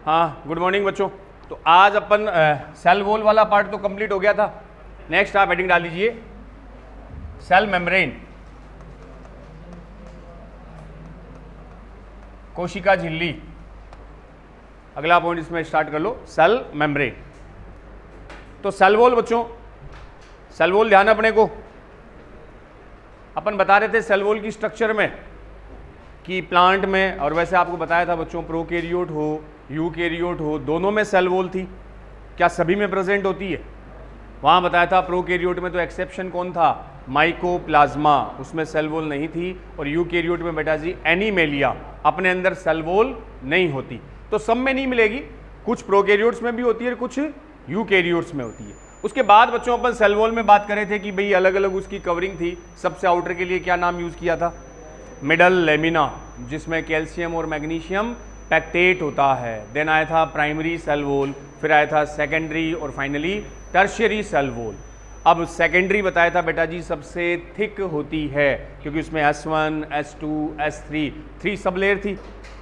हाँ, good morning बच्चों। तो आज अपन सेल वॉल वाला पार्ट तो कंप्लीट हो गया था। नेक्स्ट आप हेडिंग डाल लीजिए सेल मेम्ब्रेन, कोशिका झिल्ली। अगला पॉइंट इसमें स्टार्ट कर लो, सेल मेम्ब्रेन। तो सेल वॉल बच्चों, सेल वॉल ध्यान अपने को अपन बता रहे थे सेल वॉल की स्ट्रक्चर में कि प्लांट में, और वैसे आपको बताया था बच्चों प्रोकैरियोट हो यूकैरियोट हो दोनों में सेल वॉल थी। क्या सभी में प्रेजेंट होती है? वहाँ बताया था प्रोकैरियोट में तो एक्सेप्शन कौन था? माइकोप्लाज्मा, उसमें सेल वॉल नहीं थी। और यूकैरियोट में बेटा जी एनीमेलिया, अपने अंदर सेल वॉल नहीं होती। तो सब में नहीं मिलेगी, कुछ प्रोकैरियोट्स में भी होती है, कुछ यूकैरियोट्स में होती है। उसके बाद बच्चों अपन सेल वॉल में बात कर रहे थे कि भाई अलग अलग उसकी कवरिंग थी। सबसे आउटर के लिए क्या नाम यूज किया था? मिडल लेमिना, जिसमें कैल्शियम और मैग्नीशियम पैक्टेट होता है। देन आया था प्राइमरी सेल वॉल, फिर आया था सेकेंडरी और फाइनली टर्शियरी सेल वॉल। अब सेकेंडरी बताया था बेटा जी सबसे थिक होती है, क्योंकि उसमें S1, S2, S3 3 sub layer थी।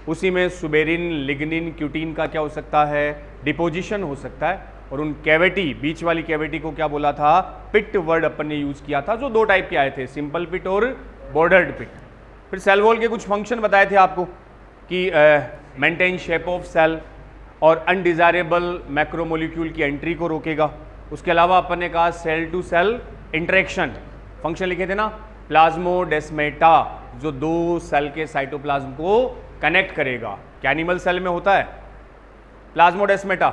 उसी में सुबेरिन, लिग्निन, क्यूटीन का क्या हो सकता है? डिपोजिशन हो सकता है। और उन कैविटी, बीच वाली कैविटी को क्या बोला था? पिट वर्ड अपन ने यूज किया था, जो दो टाइप के आए थे, सिंपल पिट और बॉर्डर्ड पिट। फिर सेल वॉल के कुछ फंक्शन बताए थे आपको कि मेंटेन शेप ऑफ सेल और अनडिजायरेबल मैक्रोमोलिक्यूल की एंट्री को रोकेगा। उसके अलावा अपन ने कहा cell to cell interaction function लिखे थे ना, प्लाज्मोडेस्मेटा, जो दो सेल के साइटोप्लाज्म को कनेक्ट करेगा। क्या एनिमल सेल में होता है प्लाज्मोडेस्मेटा?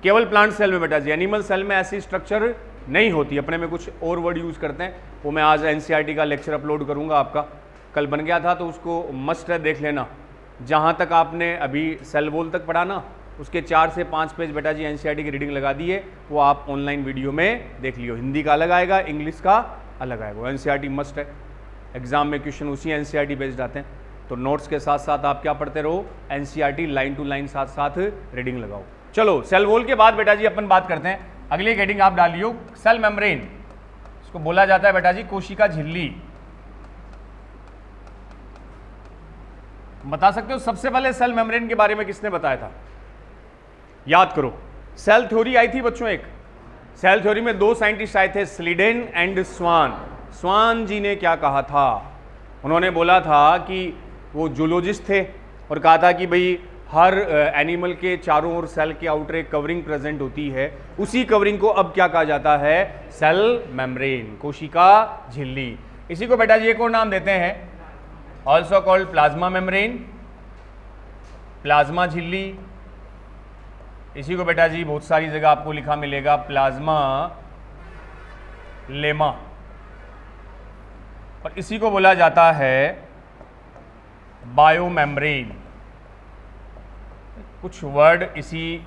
केवल प्लांट सेल में बेटा जी, एनिमल सेल में ऐसी स्ट्रक्चर नहीं होती। अपने में कुछ और वर्ड यूज करते हैं, वो मैं आज एनसीईआरटी का लेक्चर अपलोड करूंगा। आपका कल बन गया था तो उसको मस्ट है देख लेना। जहाँ तक आपने अभी सेल वॉल तक पढ़ा ना, उसके 4 से 5 पेज बेटा जी एनसीईआरटी की रीडिंग लगा दी है, वो आप ऑनलाइन वीडियो में देख लियो। हिंदी का अलग आएगा, इंग्लिश का अलग आएगा। एनसीईआरटी मस्ट है, एग्जाम में क्वेश्चन उसी एनसीईआरटी बेस्ड आते हैं। तो नोट्स के साथ साथ आप क्या पढ़ते रहो, एनसीईआरटी लाइन टू लाइन साथ साथ रीडिंग लगाओ। चलो सेल वॉल के बाद बेटा जी अपन बात करते हैं, अगली एक हेडिंग आप डालियो सेल मेम्ब्रेन। इसको बोला जाता है बेटा जी कोशिका झिल्ली। बता सकते हो सबसे पहले सेल मेम्ब्रेन के बारे में किसने बताया था? याद करो, सेल थ्योरी आई थी बच्चों एक। सेल थ्योरी में दो साइंटिस्ट आए थे, स्लीडेन एंड स्वान। स्वान जी ने क्या कहा था? उन्होंने बोला था कि वो जूलॉजिस्ट थे और कहा था कि भाई हर एनिमल के चारों ओर सेल के आउटर एक कवरिंग प्रेजेंट होती है। उसी कवरिंग को अब क्या कहा जाता है? सेल मेम्ब्रेन, कोशिका झिल्ली। इसी को बेटा जी एक और नाम देते हैं, also called plasma membrane, plasma झिल्ली। इसी को बेटा जी बहुत सारी जगह आपको लिखा मिलेगा प्लाज्मा लेमा। और इसी को बोला जाता है बायो मेम्ब्रेन। कुछ वर्ड इसी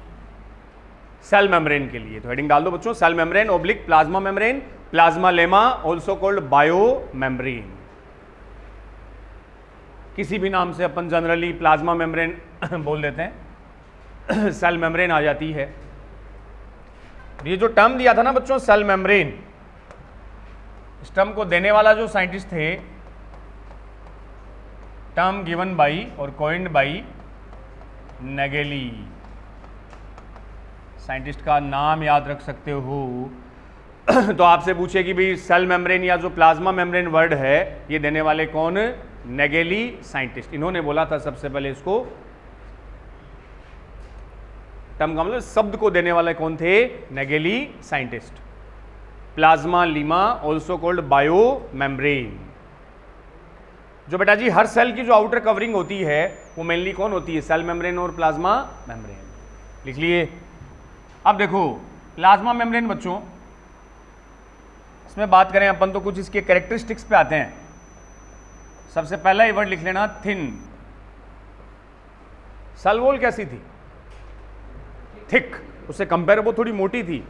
सेल मेम्ब्रेन के लिए, तो हेडिंग डाल दो बच्चों, cell membrane oblique plasma membrane, plasmalemma, also called bio membrane. किसी भी नाम से अपन जनरली प्लाज्मा मेम्ब्रेन बोल देते हैं, सेल मेम्ब्रेन आ जाती है। ये जो टर्म दिया था ना बच्चों सेल मेम्ब्रेन, इस टर्म को देने वाला जो साइंटिस्ट थे, टर्म गिवन बाई और कॉइन्ड बाई नेगेली। साइंटिस्ट का नाम याद रख सकते हो। तो आपसे पूछे कि भाई सेल मेम्ब्रेन या जो प्लाज्मा मेम्ब्रेन वर्ड है ये देने वाले कौन? नेगेली साइंटिस्ट। इन्होंने बोला था सबसे पहले इसको, टर्म का मतलब शब्द को देने वाले कौन थे? Nageli scientist. Plasmalemma, also called bio membrane. जो बेटा जी हर सेल की जो आउटर कवरिंग होती है वो मेनली कौन होती है? सेल मेम्ब्रेन और प्लाज्मा मेम्ब्रेन। लिख लिए। अब देखो प्लाज्मा मेम्ब्रेन बच्चों, इसमें बात करें अपन तो कुछ इसके कैरेक्टरिस्टिक्स पे आते हैं। सबसे पहला ये वर्ड लिख लेना, थिन। सेल वॉल कैसी थी? थिक। उससे कंपेयर वो थोड़ी मोटी थी,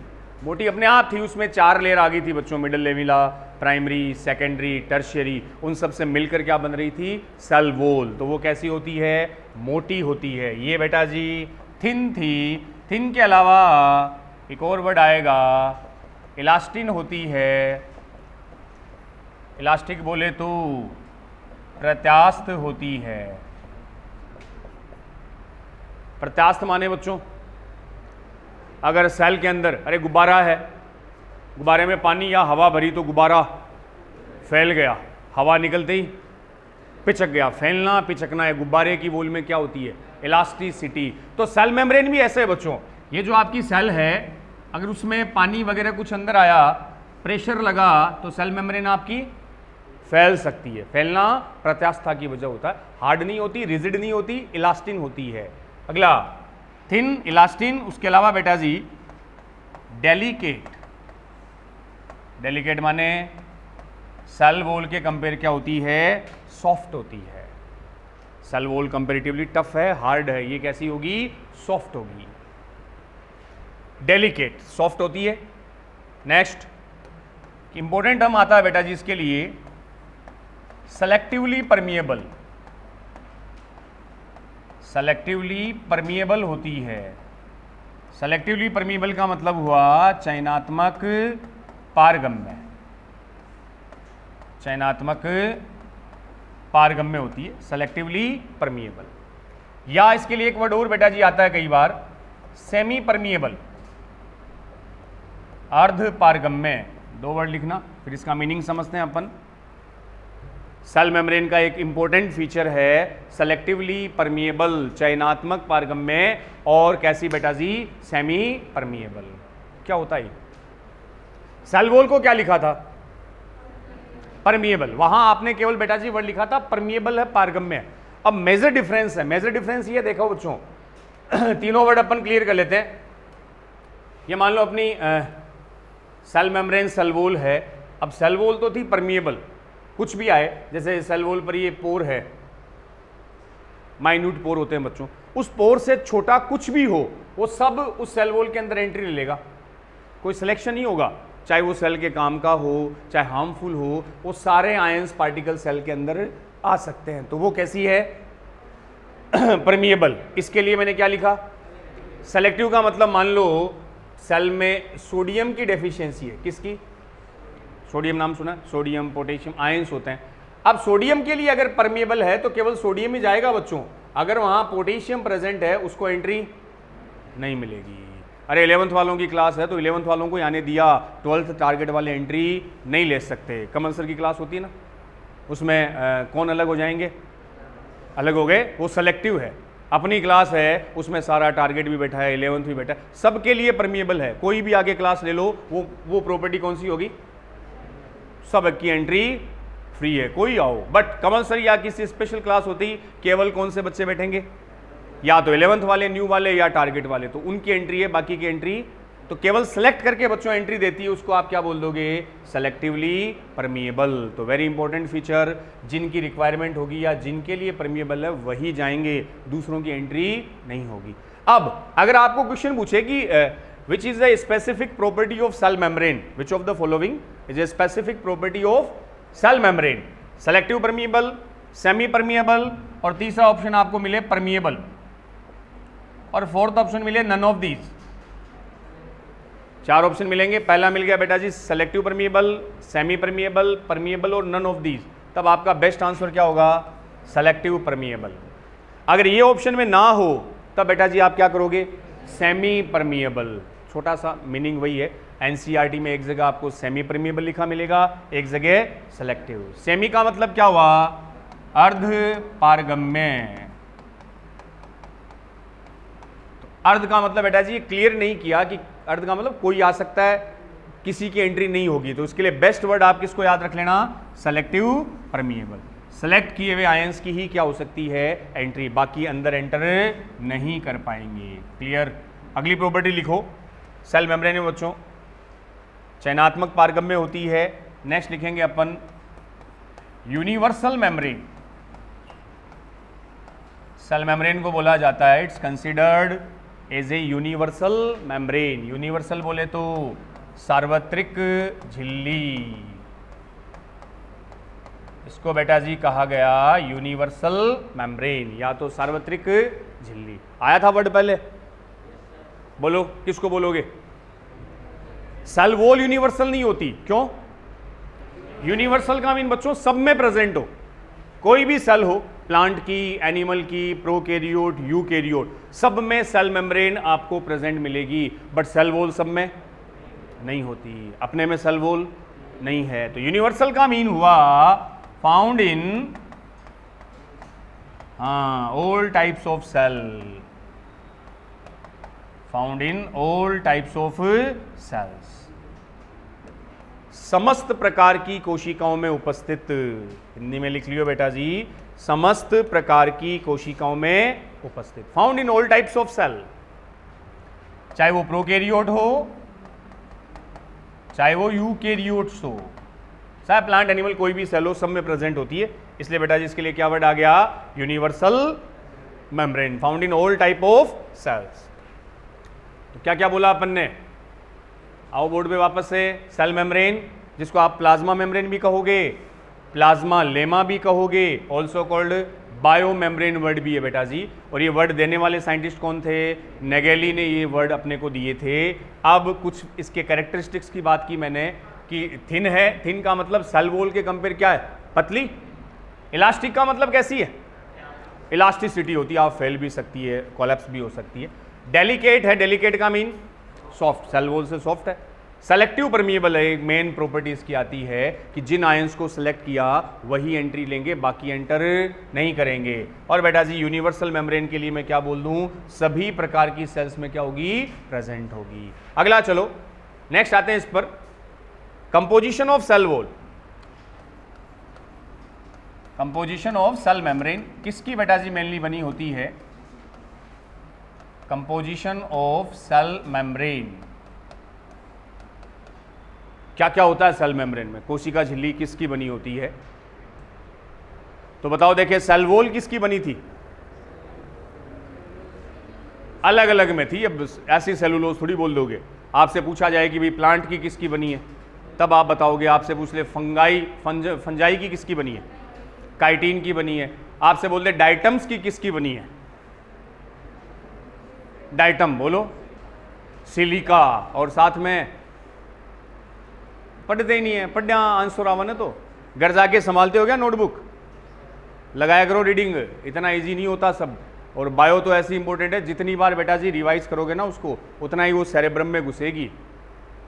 मोटी अपने आप थी। उसमें 4 लेयर आ गई थी बच्चों, मिडल लेविला, प्राइमरी, सेकेंडरी, टर्शियरी, उन सब से मिलकर क्या बन रही थी? Cell wall. तो वो कैसी होती है? मोटी होती है। ये बेटा जी थिन थी। थिन के अलावा एक और वर्ड आएगा, इलास्टिन होती है। इलास्टिक बोले तो प्रत्यास्थ होती है। प्रत्यास्थ माने बच्चों, अगर सेल के अंदर अरे गुब्बारा है, गुब्बारे में पानी या हवा भरी तो गुब्बारा फैल गया, हवा निकलते ही पिचक गया। फैलना पिचकना है, गुब्बारे की बोल में क्या होती है, इलास्टिसिटी। तो सेल मेम्ब्रेन भी ऐसे है बच्चों, ये जो आपकी सेल है अगर उसमें पानी वगैरह कुछ अंदर आया, प्रेशर लगा तो सेल मेम्ब्रेन आपकी फैल सकती है। फैलना प्रत्यास्थता की वजह होता है, हार्ड नहीं होती, रिजिड नहीं होती, इलास्टिन होती है। अगला थिन, इलास्टिन। उसके अलावा बेटा जी डेलिकेट। डेलिकेट माने सेल वॉल के कंपेयर क्या होती है, सॉफ्ट होती है। सेल वॉल कंपेरेटिवली टफ है, हार्ड है, ये कैसी होगी, सॉफ्ट होगी। डेलिकेट सॉफ्ट होती है। नेक्स्ट इंपॉर्टेंट टर्म आता है बेटा जी इसके लिए, सेलेक्टिवली परमिएबल। सेलेक्टिवली परमिएबल होती है। सेलेक्टिवली परमिएबल का मतलब हुआ चयनात्मक पारगम्य। चयनात्मक पारगम्य होती है, सेलेक्टिवली परमिएबल। या इसके लिए एक वर्ड और बेटा जी आता है कई बार, सेमी परमिएबल, अर्ध पारगम्य। दो वर्ड लिखना, फिर इसका मीनिंग समझते हैं अपन। सेल मेम्ब्रेन का एक इंपॉर्टेंट फीचर है सेलेक्टिवली परमिएबल, चयनात्मक पारगम्य, और कैसी बेटा जी, सेमी परमिएबल। क्या होता है सेल वॉल को क्या लिखा था, परमिएबल, वहां आपने केवल बेटा जी वर्ड लिखा था परमिएबल है, पारगम्य। अब मेजर डिफरेंस है, मेजर डिफरेंस ये देखो बच्चों, तीनों वर्ड अपन क्लियर कर लेते हैं। ये मान लो अपनी सेल मेम्ब्रेन सेल वॉल है। अब सेल वॉल तो थी परमिएबल, कुछ भी आए, जैसे सेल वॉल पर ये पोर है, माइन्यूट पोर होते हैं बच्चों, उस पोर से छोटा कुछ भी हो वो सब उस सेल वॉल के अंदर एंट्री ले लेगा, कोई सिलेक्शन नहीं होगा, चाहे वो सेल के काम का हो चाहे हार्मफुल हो, वो सारे आयंस पार्टिकल सेल के अंदर आ सकते हैं। तो वो कैसी है, परमिएबल। इसके लिए मैंने क्या लिखा, सेलेक्टिव का मतलब मान लो सेल में सोडियम की डेफिशिएंसी है, किसकी, सोडियम नाम सुना, सोडियम पोटेशियम आयंस होते हैं। अब सोडियम के लिए अगर परमिएबल है तो केवल सोडियम ही जाएगा बच्चों, अगर वहां पोटेशियम प्रेजेंट है उसको एंट्री नहीं मिलेगी। अरे 11th वालों की क्लास है तो 11th वालों को आने दिया, 12th टारगेट वाले एंट्री नहीं ले सकते। कमल सर की क्लास होती है ना, उसमें कौन अलग हो जाएंगे, अलग हो गए, वो सेलेक्टिव है। अपनी क्लास है उसमें सारा टारगेट भी बैठा है, 11th भी बैठा है, सबके लिए परमिएबल है। कोई भी आगे क्लास ले लो, वो प्रॉपर्टी कौन सी होगी, सब की एंट्री फ्री है, कोई आओ। बट कमल सर या किसी स्पेशल क्लास होती, केवल कौन से बच्चे बैठेंगे, या तो 11th वाले, न्यू वाले, या टारगेट वाले, तो उनकी एंट्री है, बाकी की एंट्री तो केवल सेलेक्ट करके बच्चों एंट्री देती है, उसको आप क्या बोल दोगे, सेलेक्टिवली परमिएबल। तो वेरी इंपॉर्टेंट फीचर, जिनकी रिक्वायरमेंट होगी या जिनके लिए परमिएबल है वही जाएंगे, दूसरों की एंट्री नहीं होगी। अब अगर आपको क्वेश्चन पूछे कि which is the specific property of cell membrane, which of the following is a specific property of cell membrane, selective permeable, semipermeable, और तीसरा ऑप्शन आपको मिले परमिएबल, और फोर्थ ऑप्शन मिले नन ऑफ दीज। चार option मिलेंगे, पहला मिल गया बेटा जी selective permeable, semipermeable, permeable और नन ऑफ दीज, तब आपका बेस्ट आंसर क्या होगा, सेलेक्टिव परमिएबल। अगर ये ऑप्शन में ना हो तब बेटा जी आप क्या करोगे, सेमी परमिएबल। छोटा सा मीनिंग वही है, एनसीईआरटी में एक जगह आपको सेमी परमिएबल लिखा मिलेगा, एक जगह सेलेक्टिव। सेमी का मतलब क्या हुआ, अर्ध पारगम्य। अर्ध का मतलब बेटा जी क्लियर नहीं किया कि अर्ध का मतलब कोई आ सकता है, किसी की एंट्री नहीं होगी, तो उसके लिए बेस्ट वर्ड आप किसको याद रख लेना, सेलेक्टिव परमिएबल। सेलेक्ट किए हुए आयंस की ही क्या हो सकती है, एंट्री, बाकी अंदर एंटर नहीं कर पाएंगे। क्लियर। अगली प्रॉपर्टी लिखो, सेल मेम्ब्रेन में बच्चों चयनात्मक पारगम्य होती है। नेक्स्ट लिखेंगे अपन यूनिवर्सल मेम्ब्रेन। सेल मेम्ब्रेन को बोला जाता है, it's considered as a universal membrane. Universal बोले तो सार्वत्रिक झिल्ली, इसको बेटा जी कहा गया यूनिवर्सल मेम्ब्रेन, या तो सार्वत्रिक झिल्ली। आया था वर्ड पहले, बोलो किसको बोलोगे, सेल वॉल यूनिवर्सल नहीं होती, क्यों, यूनिवर्सल का मीन बच्चों सब में प्रेजेंट हो, कोई भी सेल हो प्लांट की, एनिमल की, प्रोकैरियोट, यूकैरियोट, सब में सेल मेम्ब्रेन आपको प्रेजेंट मिलेगी, बट सेल वॉल सब में नहीं होती, अपने में सेल वॉल नहीं है। तो यूनिवर्सल का मीन हुआ found in all types of cell, found in all types of cells, समस्त प्रकार की कोशिकाओं में उपस्थित। हिंदी में लिख लियो बेटा जी, समस्त प्रकार की कोशिकाओं में उपस्थित, found in all types of cell, चाहे वो प्रोकैरियोट हो चाहे वो यूकैरियोट्स हो, चाहे प्लांट एनिमल कोई भी सेल हो, सब में प्रेजेंट होती है। इसलिए बेटा जी इसके लिए क्या वर्ड आ गया, universal membrane, found in all type of cells. तो क्या क्या बोला अपन ने, आओ बोर्ड पे वापस से, सेल मेम्ब्रेन जिसको आप प्लाज्मा मेम्ब्रेन भी कहोगे, प्लाज्मा लेमा भी कहोगे, also called bio membrane word भी है बेटा जी। और ये वर्ड देने वाले साइंटिस्ट कौन थे, नेगेली ने ये वर्ड अपने को दिए थे। अब कुछ इसके कैरेक्टरिस्टिक्स की बात की मैंने कि थिन है, थिन का मतलब सेल वॉल के कंपेयर क्या है, पतली। इलास्टिक का मतलब कैसी है, इलास्टिसिटी होती है, आप फैल भी सकती है, कोलैप्स भी हो सकती है। डेलिकेट है, डेलिकेट का मीन सॉफ्ट, सेल वॉल से सॉफ्ट है। सेलेक्टिव परमिएबल है, एक मेन प्रॉपर्टी इसकी आती है कि जिन आयंस को सिलेक्ट किया वही एंट्री लेंगे, बाकी एंटर नहीं करेंगे। और बेटा जी यूनिवर्सल मेम्ब्रेन के लिए मैं क्या बोल दूं, सभी प्रकार की सेल्स में क्या होगी, प्रेजेंट होगी। अगला चलो नेक्स्ट आते हैं इस पर, composition of cell wall. Composition of cell membrane किसकी बेटा जी मेनली बनी होती है, कंपोजिशन ऑफ सेल मेम्ब्रेन, क्या क्या होता है सेल मेम्ब्रेन में, कोशिका झिल्ली किसकी बनी होती है, तो बताओ। देखिए सेल वॉल किसकी बनी थी, अलग अलग में थी, अब ऐसी सेलुलोज थोड़ी बोल दोगे। आपसे पूछा जाए कि भाई प्लांट की किसकी बनी है, तब आप बताओगे। आपसे पूछ ले फंजाई की किसकी बनी है, काइटिन की बनी है। आपसे बोल दे डाइटम्स की किसकी बनी है, डाइटम बोलो, सिलिका, और साथ में पढ़ते ही नहीं है, पढ़ना आंसर आवन है तो घर जाके संभालते हो क्या, नोटबुक लगाया करो, रीडिंग इतना इजी नहीं होता सब। और बायो तो ऐसी इंपॉर्टेंट है, जितनी बार बेटा जी रिवाइज करोगे ना उसको, उतना ही वो सेरेब्रम में घुसेगी।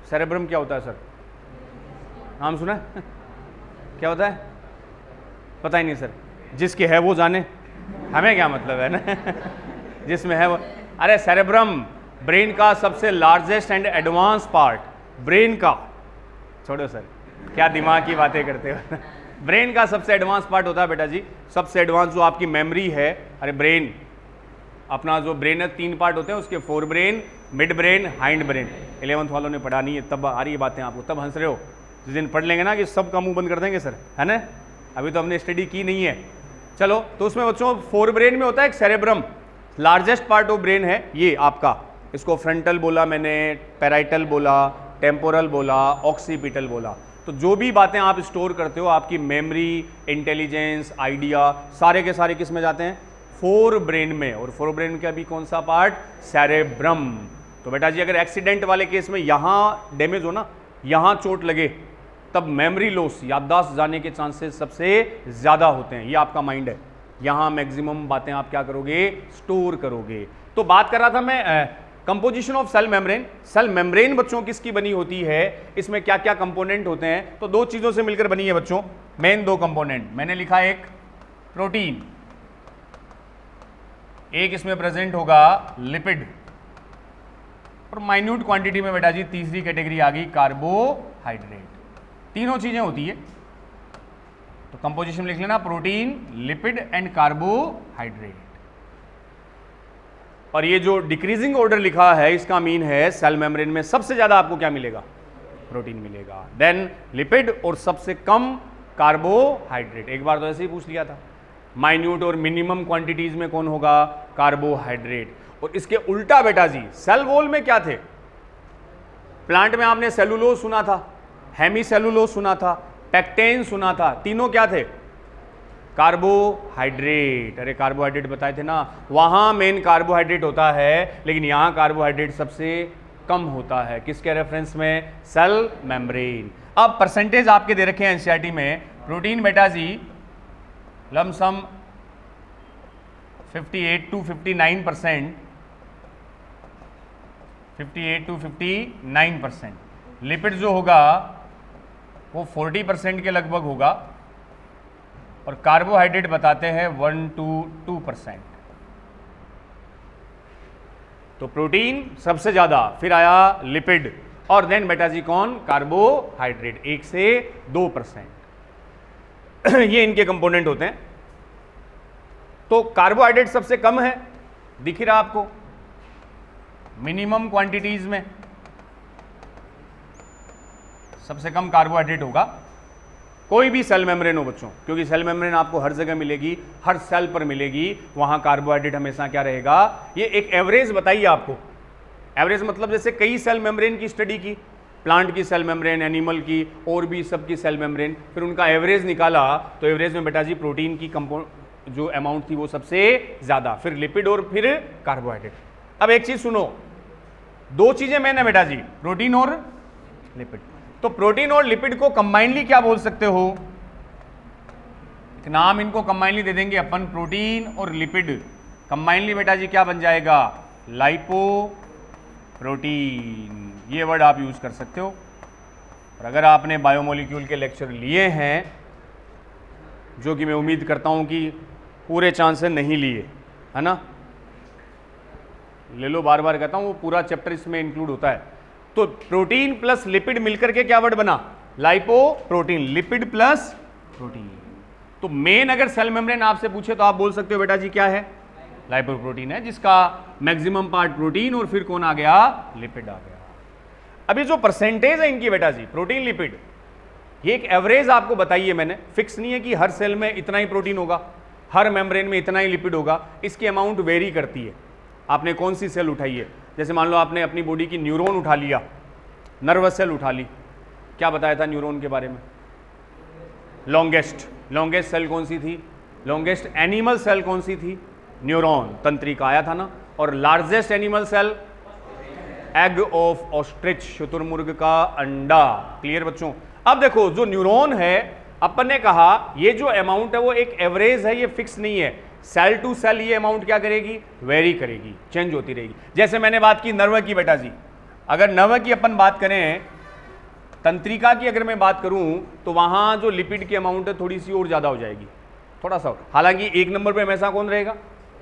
सेरेब्रम क्या होता है सर, नाम सुना है? क्या होता है, पता ही नहीं सर, जिसके है वो जाने, हमें क्या मतलब है ना जिसमें है वो। अरे सेरेब्रम ब्रेन का सबसे largest and advance part, brain का, छोड़ो सर क्या दिमाग की बातें करते हो ब्रेन का सबसे एडवांस पार्ट होता है बेटा जी, सबसे एडवांस जो आपकी मेमोरी है। अरे ब्रेन, अपना जो ब्रेन है 3 पार्ट होते हैं उसके, fore brain, mid brain, hind brain. 11th वालों ने पढ़ा नहीं है, तब आ रही है बातें आपको, तब हंस रहे हो। जिस दिन पढ़ लेंगे ना कि सब का मुंह बंद कर देंगे सर, है ना, अभी तो हमने स्टडी की नहीं है। चलो तो उसमें बच्चों फोर ब्रेन में होता है एक cerebrum, largest part of brain है ये आपका, इसको फ्रंटल बोला मैंने, पैराइटल बोला, टेम्पोरल बोला, ऑक्सीपिटल बोला। तो जो भी बातें आप स्टोर करते हो, आपकी मेमोरी, इंटेलिजेंस, आइडिया, सारे के सारे किस में जाते हैं, फोर ब्रेन में। और फोर ब्रेन का भी कौन सा पार्ट, सेरेब्रम। तो बेटा जी अगर एक्सीडेंट वाले केस में यहाँ डैमेज हो ना, यहाँ चोट लगे, तब मेमोरी लॉस, याददाश्त जाने के चांसेस सबसे ज़्यादा होते हैं। ये आपका माइंड है, यहाँ मैक्सिमम बातें आप क्या करोगे, स्टोर करोगे। तो बात कर रहा था मैं composition of cell membrane. Cell membrane बच्चों किसकी बनी होती है, इसमें क्या क्या कंपोनेंट होते हैं, तो 2 चीज़ों से मिलकर बनी है बच्चों, मेन 2 कंपोनेंट। मैंने लिखा एक प्रोटीन, एक इसमें प्रेजेंट होगा लिपिड, और माइन्यूट क्वांटिटी में बेटा जी तीसरी कैटेगरी आ गई कार्बोहाइड्रेट। तीनों चीजें होती है, तो कंपोजिशन लिख लेना, प्रोटीन, लिपिड एंड कार्बोहाइड्रेट। और ये जो डिक्रीजिंग ऑर्डर लिखा है इसका मीन है सेल मेम्ब्रेन में सबसे ज्यादा आपको क्या मिलेगा, प्रोटीन मिलेगा, देन लिपिड, और सबसे कम कार्बोहाइड्रेट। एक बार तो ऐसे ही पूछ लिया था, माइन्यूट और मिनिमम क्वांटिटीज में कौन होगा, कार्बोहाइड्रेट। और इसके उल्टा बेटा जी सेल वॉल में क्या थे, प्लांट में आपने सेलुलोज सुना था, हेमी सेलुलोज सुना था, पेक्टेन सुना था, तीनों क्या थे, कार्बोहाइड्रेट। अरे कार्बोहाइड्रेट बताए थे ना, वहां मेन कार्बोहाइड्रेट होता है, लेकिन यहां कार्बोहाइड्रेट सबसे कम होता है। किसके रेफरेंस में, सेल मेम्ब्रेन। अब परसेंटेज आपके दे रखे हैं एनसीईआरटी में, प्रोटीन बेटा जी लमसम 58 to 59%, 58 to 59%। लिपिड जो होगा वो 40% के लगभग होगा, और कार्बोहाइड्रेट बताते हैं 1 to 2%। तो प्रोटीन सबसे ज्यादा, फिर आया लिपिड, और देन बेटा जी कौन? कार्बोहाइड्रेट 1 से 2%। ये इनके कंपोनेंट होते हैं। तो कार्बोहाइड्रेट सबसे कम है, दिख ही रहा आपको, मिनिमम क्वांटिटीज में सबसे कम कार्बोहाइड्रेट होगा। कोई भी सेल मेम्ब्रेन हो बच्चों, क्योंकि सेल मेम्ब्रेन आपको हर जगह मिलेगी, हर सेल पर मिलेगी, वहां कार्बोहाइड्रेट हमेशा क्या रहेगा? ये एक एवरेज बताइए आपको। एवरेज मतलब जैसे कई सेल मेम्ब्रेन की स्टडी की, प्लांट की सेल मेम्ब्रेन, एनिमल की, और भी सबकी सेल मेम्ब्रेन, फिर उनका एवरेज निकाला, तो एवरेज में बेटा जी प्रोटीन की जो अमाउंट थी वो सबसे ज्यादा, फिर लिपिड और फिर कार्बोहाइड्रेट। अब एक चीज सुनो, दो चीजें मैंने बेटा जी, प्रोटीन और लिपिड। तो प्रोटीन और लिपिड को कंबाइनली क्या बोल सकते हो? एक नाम इनको कंबाइनली दे देंगे अपन, प्रोटीन और लिपिड कंबाइनली बेटा जी क्या बन जाएगा? Lipo protein. ये वर्ड आप यूज कर सकते हो। और अगर आपने बायोमोलिक्यूल के लेक्चर लिए हैं, जो कि मैं उम्मीद करता हूं कि पूरे चांस से नहीं लिए, है ना, ले लो, बार बार कहता हूं, वो पूरा चैप्टर इसमें इंक्लूड होता है। तो प्रोटीन प्लस लिपिड मिलकर के क्या वर्ड बना? Lipo protein, lipid plus protein. तो मेन अगर सेल मेम्ब्रेन आपसे पूछे तो आप बोल सकते हो बेटा जी क्या है? लाइपोप्रोटीन है, जिसका मैक्सिमम पार्ट प्रोटीन और फिर कौन आ गया? लिपिड आ गया। अभी जो परसेंटेज है इनकी बेटा जी, प्रोटीन लिपिड, ये एक एवरेज आपको बताइए मैंने, फिक्स नहीं है कि हर सेल में इतना ही प्रोटीन होगा, हर मेम्ब्रेन में इतना ही लिपिड होगा। इसकी अमाउंट वेरी करती है। आपने कौन सी सेल उठाई है, जैसे मान लो आपने अपनी बॉडी की न्यूरॉन उठा लिया, नर्वस सेल उठा ली, क्या बताया था न्यूरॉन के बारे में? लॉन्गेस्ट सेल कौन सी थी? लॉन्गेस्ट एनिमल सेल कौन सी थी? न्यूरॉन, तंत्रिका आया था ना। और largest animal cell? Egg of ostrich, शुतुरमुर्ग का अंडा। क्लियर बच्चों? अब देखो, जो न्यूरॉन है, अपन ने कहा ये जो अमाउंट है वो एक एवरेज है, ये फिक्स नहीं है। सेल टू सेल ये अमाउंट क्या करेगी? वेरी करेगी, चेंज होती रहेगी। जैसे मैंने बात की नर्व की बेटा जी, अगर नर्व की अपन बात करें, तंत्रिका की अगर मैं बात करूं, तो वहां जो लिपिड की अमाउंट है थोड़ी सी और ज्यादा हो जाएगी, थोड़ा सा। हालांकि एक नंबर पे हमेशा कौन रहेगा?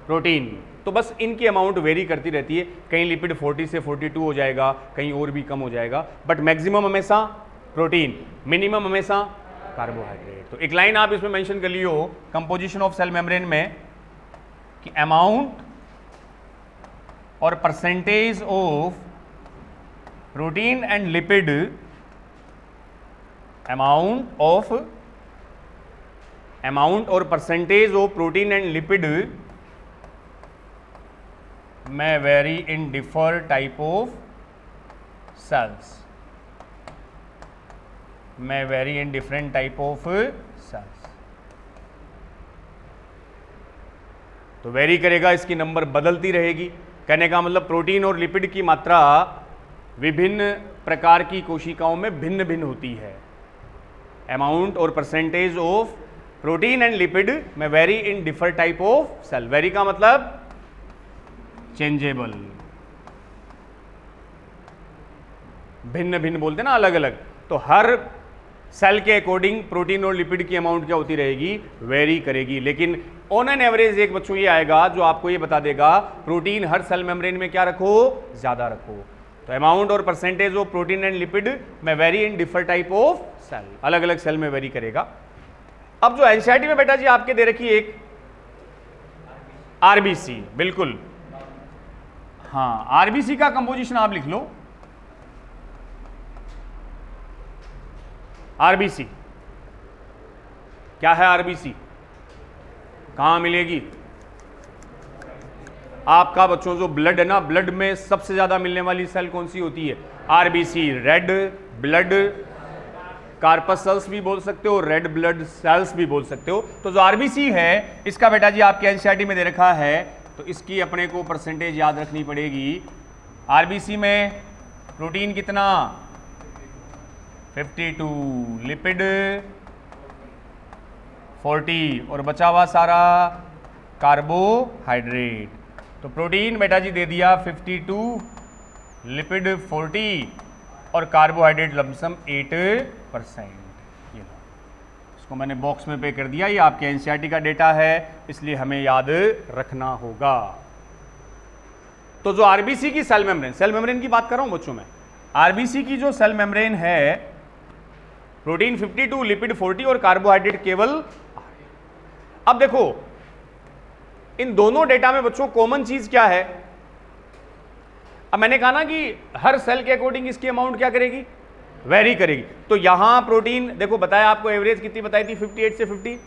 प्रोटीन। तो बस इनकी अमाउंट वेरी करती रहती है, कहीं लिपिड 40 से 42 हो जाएगा, कहीं और भी कम हो जाएगा, बट मैक्सिमम हमेशा प्रोटीन, मिनिमम हमेशा कार्बोहाइड्रेट। तो एक लाइन आप इसमें मेंशन कर लियो कंपोजिशन ऑफ सेल मेम्ब्रेन में, कि अमाउंट और percentage of protein and lipid, amount और percentage of protein and lipid may vary in different type of cells, may vary in different type of cells। तो very करेगा, इसकी number बदलती रहेगी। कहने का मतलब प्रोटीन और लिपिड की मात्रा विभिन्न प्रकार की कोशिकाओं में भिन्न भिन्न होती है। अमाउंट और percentage of protein and lipid में vary in different type of cell. Vary का मतलब चेंजेबल, भिन्न भिन्न बोलते ना, अलग अलग। तो हर सेल के अकॉर्डिंग प्रोटीन और लिपिड की अमाउंट क्या होती रहेगी? वेरी करेगी। लेकिन ऑन एन एवरेज एक बच्चों ये आएगा जो आपको ये बता देगा प्रोटीन हर सेल मेम्ब्रेन में क्या रखो? ज्यादा रखो। तो अमाउंट और percentage of protein and lipid में vary in different type of cell, अलग अलग सेल में वेरी करेगा। अब जो एनसीईआरटी में बेटा जी आपके दे रखी एक आरबीसी, बिल्कुल हाँ, आरबीसी का कंपोजिशन आप लिख लो। आरबीसी क्या है? आरबीसी कहां मिलेगी? आपका बच्चों जो ब्लड है ना, ब्लड में सबसे ज्यादा मिलने वाली सेल कौन सी होती है? आरबीसी, रेड ब्लड कार्पसल्स भी बोल सकते हो, रेड ब्लड सेल्स भी बोल सकते हो। तो जो आरबीसी है, इसका बेटा जी आपके एनसीईआरटी में दे रखा है, तो इसकी अपने को परसेंटेज याद रखनी पड़ेगी। आरबीसी में प्रोटीन कितना? 52, लिपिड 40, और बचा हुआ सारा कार्बोहाइड्रेट। तो प्रोटीन बेटा जी दे दिया 52, लिपिड 40 और कार्बोहाइड्रेट लमसम 8%। ये लो, इसको मैंने बॉक्स में पे कर दिया। ये आपके एनसीईआरटी का डेटा है, इसलिए हमें याद रखना होगा। तो जो आरबीसी की सेल मेम्ब्रेन की बात कर रहा हूं बच्चों में, आरबीसी की जो सेल मेम्ब्रेन है, प्रोटीन 52, लिपिड 40 और कार्बोहाइड्रेट केवल। अब देखो इन दोनों डेटा में बच्चों कॉमन चीज क्या है? अब मैंने कहा ना कि हर सेल के अकॉर्डिंग इसकी अमाउंट क्या करेगी, वेरी करेगी। तो यहां प्रोटीन देखो बताया आपको, एवरेज कितनी बताई थी 58 से 50,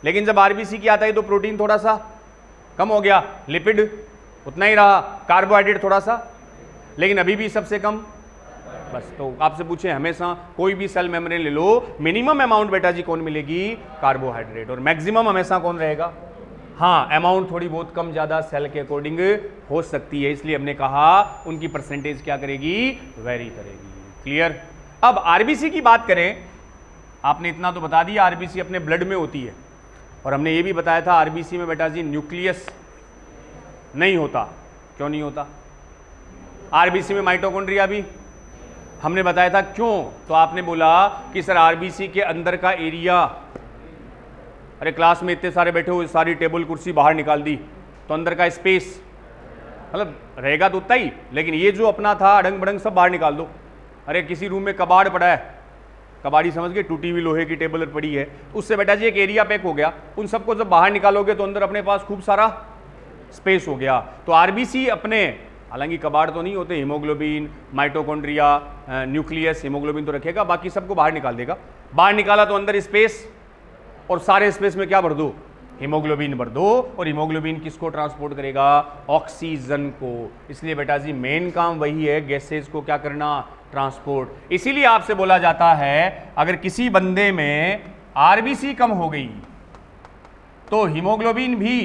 लेकिन जब आरबीसी की आता है तो प्रोटीन थोड़ा सा कम हो गया, लिपिड उतना ही रहा, कार्बोहाइड्रेट थोड़ा सा, लेकिन अभी भी सबसे कम। बस तो आपसे पूछे हमेशा कोई भी सेल मेम्ब्रेन ले लो, मिनिमम अमाउंट बेटा जी कौन मिलेगी, कार्बोहाइड्रेट, और मैक्सिमम हमेशा कौन रहेगा? हाँ, अमाउंट थोड़ी बहुत कम ज्यादा सेल के अकॉर्डिंग हो सकती है, इसलिए हमने कहा उनकी परसेंटेज क्या करेगी, वेरी करेगी। क्लियर? अब आरबीसी की बात करें, आपने इतना तो बता दिया आरबीसी अपने ब्लड में होती है, और हमने ये भी बताया था आरबीसी में बेटा जी न्यूक्लियस नहीं होता। क्यों नहीं होता? आरबीसी में माइटोकॉन्ड्रिया भी हमने बताया था। क्यों? तो आपने बोला कि सर आरबीसी के अंदर का एरिया, अरे क्लास में इतने सारे बैठे हो, सारी टेबल कुर्सी बाहर निकाल दी तो अंदर का स्पेस मतलब रहेगा तो उतना ही, लेकिन ये जो अपना था अड़ंग बड़ंग सब बाहर निकाल दो। अरे किसी रूम में कबाड़ पड़ा है, कबाड़ी समझ गए, टूटी हुई लोहे की टेबल पड़ी है, उससे बेटा जी एक एरिया पैक हो गया। उन सबको जब बाहर निकालोगे तो अंदर अपने पास खूब सारा स्पेस हो गया। तो आरबीसी अपने, हालांकि कबाड़ तो नहीं होते, हीमोग्लोबिन, माइटोकॉन्ड्रिया, न्यूक्लियस, हीमोग्लोबिन तो रखेगा, बाकी सबको बाहर निकाल देगा। बाहर निकाला तो अंदर स्पेस, और सारे स्पेस में क्या भर दो, हीमोग्लोबिन भर दो। और हीमोग्लोबिन किसको ट्रांसपोर्ट करेगा, ऑक्सीजन को। इसलिए बेटा जी मेन काम वही है, गैसेज को क्या करना, ट्रांसपोर्ट। इसीलिए आपसे बोला जाता है अगर किसी बंदे में आरबीसी कम हो गई तो हीमोग्लोबिन भी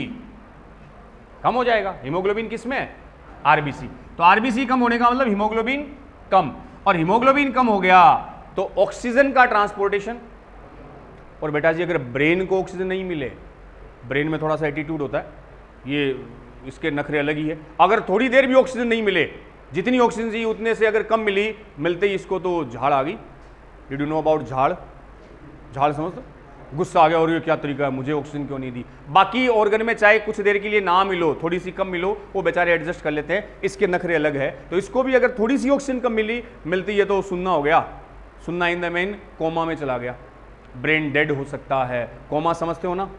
कम हो जाएगा। हीमोग्लोबिन किसमें, आरबीसी। तो आरबीसी कम होने का मतलब हीमोग्लोबिन कम, और हीमोग्लोबिन कम हो गया तो ऑक्सीजन का ट्रांसपोर्टेशन। और बेटा जी अगर ब्रेन को ऑक्सीजन नहीं मिले, ब्रेन में थोड़ा सा एटीट्यूड होता है, ये इसके नखरे अलग ही है। अगर थोड़ी देर भी ऑक्सीजन नहीं मिले, जितनी ऑक्सीजन चाहिए उतने से अगर कम मिली, मिलते ही इसको तो झाड़ आ गई। डिड यू नो अबाउट झाड़? झाड़ समझ लो, गुस्सा आ गया, और ये क्या तरीका है, मुझे ऑक्सीजन क्यों नहीं दी। बाकी ऑर्गन में चाहे कुछ देर के लिए ना मिलो, थोड़ी सी कम मिलो, वो बेचारे एडजस्ट कर लेते हैं, इसके नखरे अलग है। तो इसको भी अगर थोड़ी सी ऑक्सीजन कम मिलती है तो सुन्ना हो गया, सुन्ना इन द मेन कोमा में चला गया, ब्रेन डेड हो सकता है। कोमा समझते हो ना,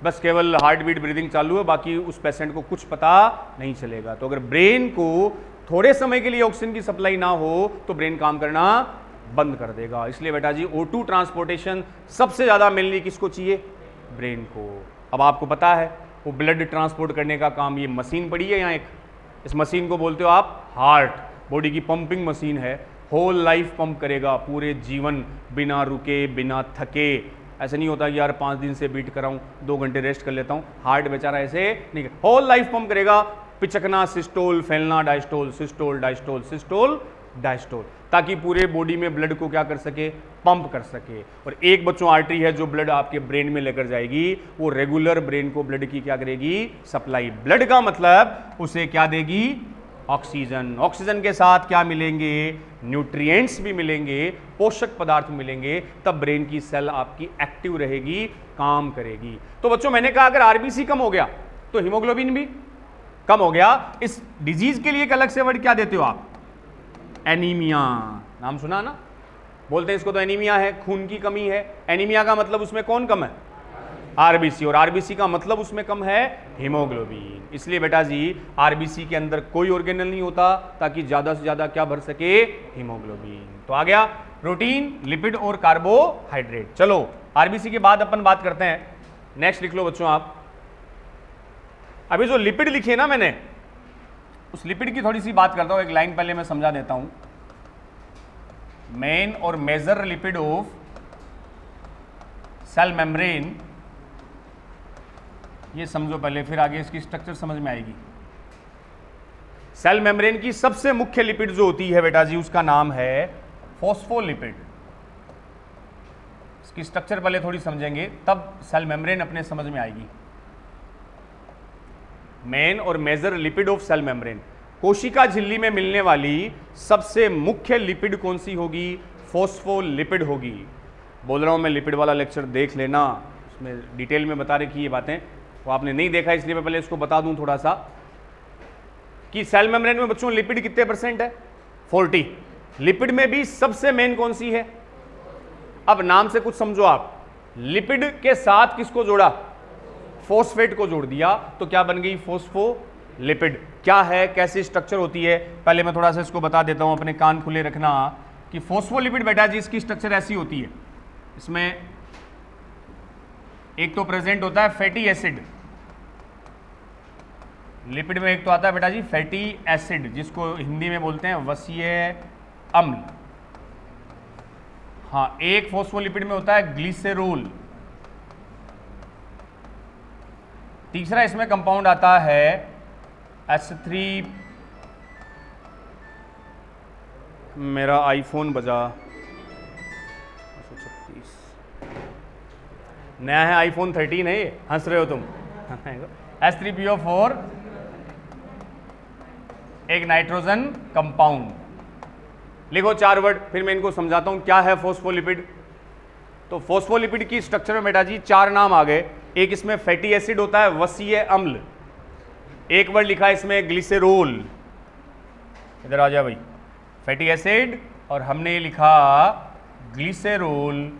बस केवल हार्ट बीट ब्रीदिंग चालू है, बाकी उस पेशेंट को कुछ पता नहीं चलेगा। तो अगर ब्रेन को थोड़े समय के लिए ऑक्सीजन की सप्लाई ना हो तो ब्रेन काम करना बंद कर देगा। इसलिए बेटा जी O2 ट्रांसपोर्टेशन सबसे ज्यादा मेनली किसको चाहिए, ब्रेन को। अब आपको पता है वो ब्लड ट्रांसपोर्ट करने का काम, ये मशीन पड़ी है यहाँ एक, इस मशीन को बोलते हो आप हार्ट, बॉडी की पंपिंग मशीन है, होल लाइफ पंप करेगा, पूरे जीवन बिना रुके बिना थके। ऐसा नहीं होता कि यार 5 दिन से बीट कर रहा हूँ, 2 घंटे रेस्ट कर लेता हूँ, हार्ट बेचारा ऐसे नहीं, होल लाइफ पंप करेगा, पिचकना, सिस्टोल, फैलना, diastole, systole, diastole, systole, diastole, ताकि पूरे बॉडी में ब्लड को क्या कर सके, पंप कर सके। और एक बच्चों आर्टरी है जो ब्लड आपके ब्रेन में लेकर जाएगी, वो रेगुलर ब्रेन को ब्लड की क्या करेगी, सप्लाई। ब्लड का मतलब उसे क्या देगी, ऑक्सीजन। ऑक्सीजन के साथ क्या मिलेंगे, न्यूट्रिएंट्स भी मिलेंगे, पोषक पदार्थ मिलेंगे, तब ब्रेन की सेल आपकी एक्टिव रहेगी, काम करेगी। तो बच्चों मैंने कहा अगर आरबीसी कम हो गया तो हीमोग्लोबिन भी कम हो गया। इस डिजीज के लिए एक अलग से वर्ड क्या देते हो आप, एनीमिया। नाम सुना ना, बोलते हैं इसको तो एनीमिया है, खून की कमी है। एनीमिया का मतलब उसमें कौन कम है, आरबीसी, और आरबीसी का मतलब उसमें कम है हीमोग्लोबिन। इसलिए बेटा जी आरबीसी के अंदर कोई ऑर्गेनल नहीं होता ताकि ज्यादा से ज्यादा क्या भर सके, हीमोग्लोबिन। तो आ गया प्रोटीन, लिपिड और कार्बोहाइड्रेट। चलो आरबीसी के बाद अपन बात करते हैं, नेक्स्ट लिख लो बच्चों आप। अभी जो लिपिड लिखे ना मैंने, उस लिपिड की थोड़ी सी बात करता हूं, एक लाइन पहले मैं समझा देता हूं। मेन और major lipid of cell membrane, ये समझो पहले, फिर आगे इसकी स्ट्रक्चर समझ में आएगी। सेल मेम्ब्रेन की सबसे मुख्य लिपिड जो होती है बेटा जी, उसका नाम है फॉस्फोलिपिड। इसकी स्ट्रक्चर पहले थोड़ी समझेंगे, तब सेल मेम्ब्रेन अपने समझ में आएगी। मेन और major lipid of cell membrane. कोशिका झिल्ली में मिलने वाली सबसे मुख्य लिपिड कौन सी होगी? फॉस्फोलिपिड होगी। बोल रहा हूं मैं, लिपिड वाला लेक्चर देख लेना, उसमें डिटेल में बता रखी ये बातें, वो आपने नहीं देखा इसलिए मैं पहले इसको बता दूं थोड़ा सा कि सेल मेम्ब्रेन में बच्चों लिपिड कितने % है? 40। लिपिड में भी सबसे मेन कौन सी है? अब नाम से कुछ समझो आप, लिपिड के साथ किसको जोड़ा? फॉस्फेट को जोड़ दिया, तो क्या बन गई? फॉस्फोलिपिड। क्या है, कैसी स्ट्रक्चर होती है? पहले मैं थोड़ा सा इसको बता देता हूं, अपने कान खुले रखना कि फॉस्फोलिपिड बेटा जी इसकी स्ट्रक्चर ऐसी होती है, इसमें एक तो प्रेजेंट होता है फैटी एसिड, लिपिड में एक तो आता है बेटा जी फैटी एसिड, जिसको हिंदी में बोलते हैं वसीय अम्ल। हाँ, एक फॉस्फोलिपिड में होता है ग्लिसरेरोल। तीसरा इसमें कंपाउंड आता है H3, मेरा आईफोन बजा 136, नया है आईफोन 13 है ये, हंस रहे हो तुम। H3PO4 एक नाइट्रोजन कंपाउंड। लिखो 4 वर्ड, फिर मैं इनको समझाता हूं क्या है फॉस्फोलिपिड। तो फॉस्फोलिपिड की स्ट्रक्चर में बेटा जी 4 नाम आ गए। एक इसमें फैटी एसिड होता है वसीय अम्ल, एक वर्ड लिखा है इसमें ग्लिसरेरोल, इधर आ जा भाई, फैटी एसिड और हमने लिखा ग्लिसरेरोल।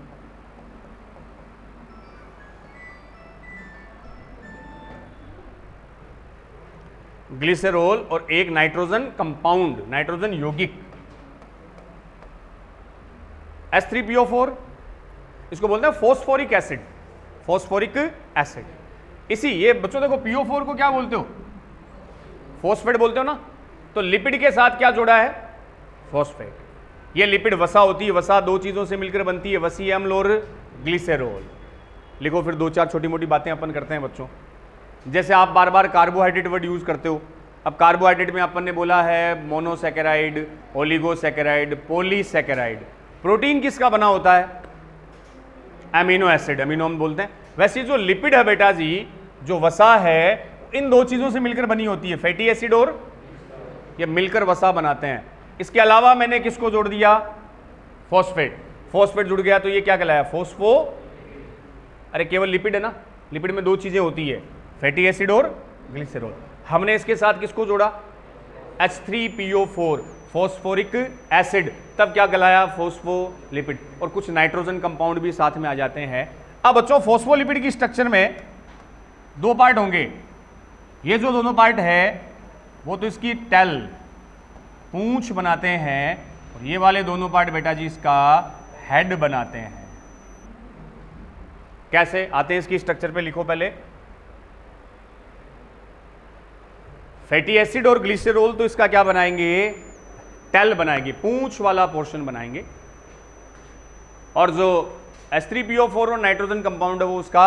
ग्लिसरेरोल और एक नाइट्रोजन कंपाउंड, नाइट्रोजन यौगिक H3PO4, इसको बोलते हैं फॉस्फोरिक एसिड, फॉस्फोरिक एसिड। इसी ये बच्चों देखो PO4 को क्या बोलते हो? फॉस्फेट बोलते हो ना। तो लिपिड के साथ क्या जोड़ा है? फॉस्फेट। ये लिपिड वसा होती है, वसा 2 चीजों से मिलकर बनती है, वसीय अम्ल और ग्लिसरेरोल। लिखो फिर 2-4 छोटी मोटी बातें अपन करते हैं बच्चों। जैसे आप बार बार कार्बोहाइड्रेट वर्ड यूज करते हो। अब कार्बोहाइड्रेट में अपन ने बोला है मोनोसैकेराइड, ओलिगोसैकेराइड, पॉलीसैकेराइड। प्रोटीन किसका बना होता है? एमिनो एसिड, अमीनो हम बोलते हैं। वैसे जो लिपिड है बेटा जी, जो वसा है, इन 2 चीजों से मिलकर बनी होती है, फैटी एसिड और ये मिलकर वसा बनाते हैं। इसके अलावा मैंने किसको जोड़ दिया? फॉस्फेट। फॉस्फेट जुड़ गया तो ये क्या कहलाया? फॉस्फो। अरे केवल लिपिड है ना, लिपिड में 2 चीजें होती है, फैटी एसिड और ग्लिसरेरोल। हमने इसके साथ किसको जोड़ा? H3PO4, फॉस्फोरिक एसिड, तब क्या कहलाया? फॉस्फोलिपिड। और कुछ नाइट्रोजन कंपाउंड भी साथ में आ जाते हैं। अब बच्चों फॉस्फोलिपिड की स्ट्रक्चर में 2 पार्ट होंगे। ये जो दोनों पार्ट है वो तो इसकी टेल, पूंछ बनाते हैं, और ये वाले दोनों पार्ट बेटा जी इसका हेड बनाते हैं। कैसे आते हैं इसकी स्ट्रक्चर पे? लिखो पहले, फैटी एसिड और ग्लिसरेरोल तो इसका क्या बनाएंगे? टेल बनाएंगे, पूंछ वाला पोर्शन बनाएंगे। और जो H3PO4 और नाइट्रोजन कंपाउंड है वो उसका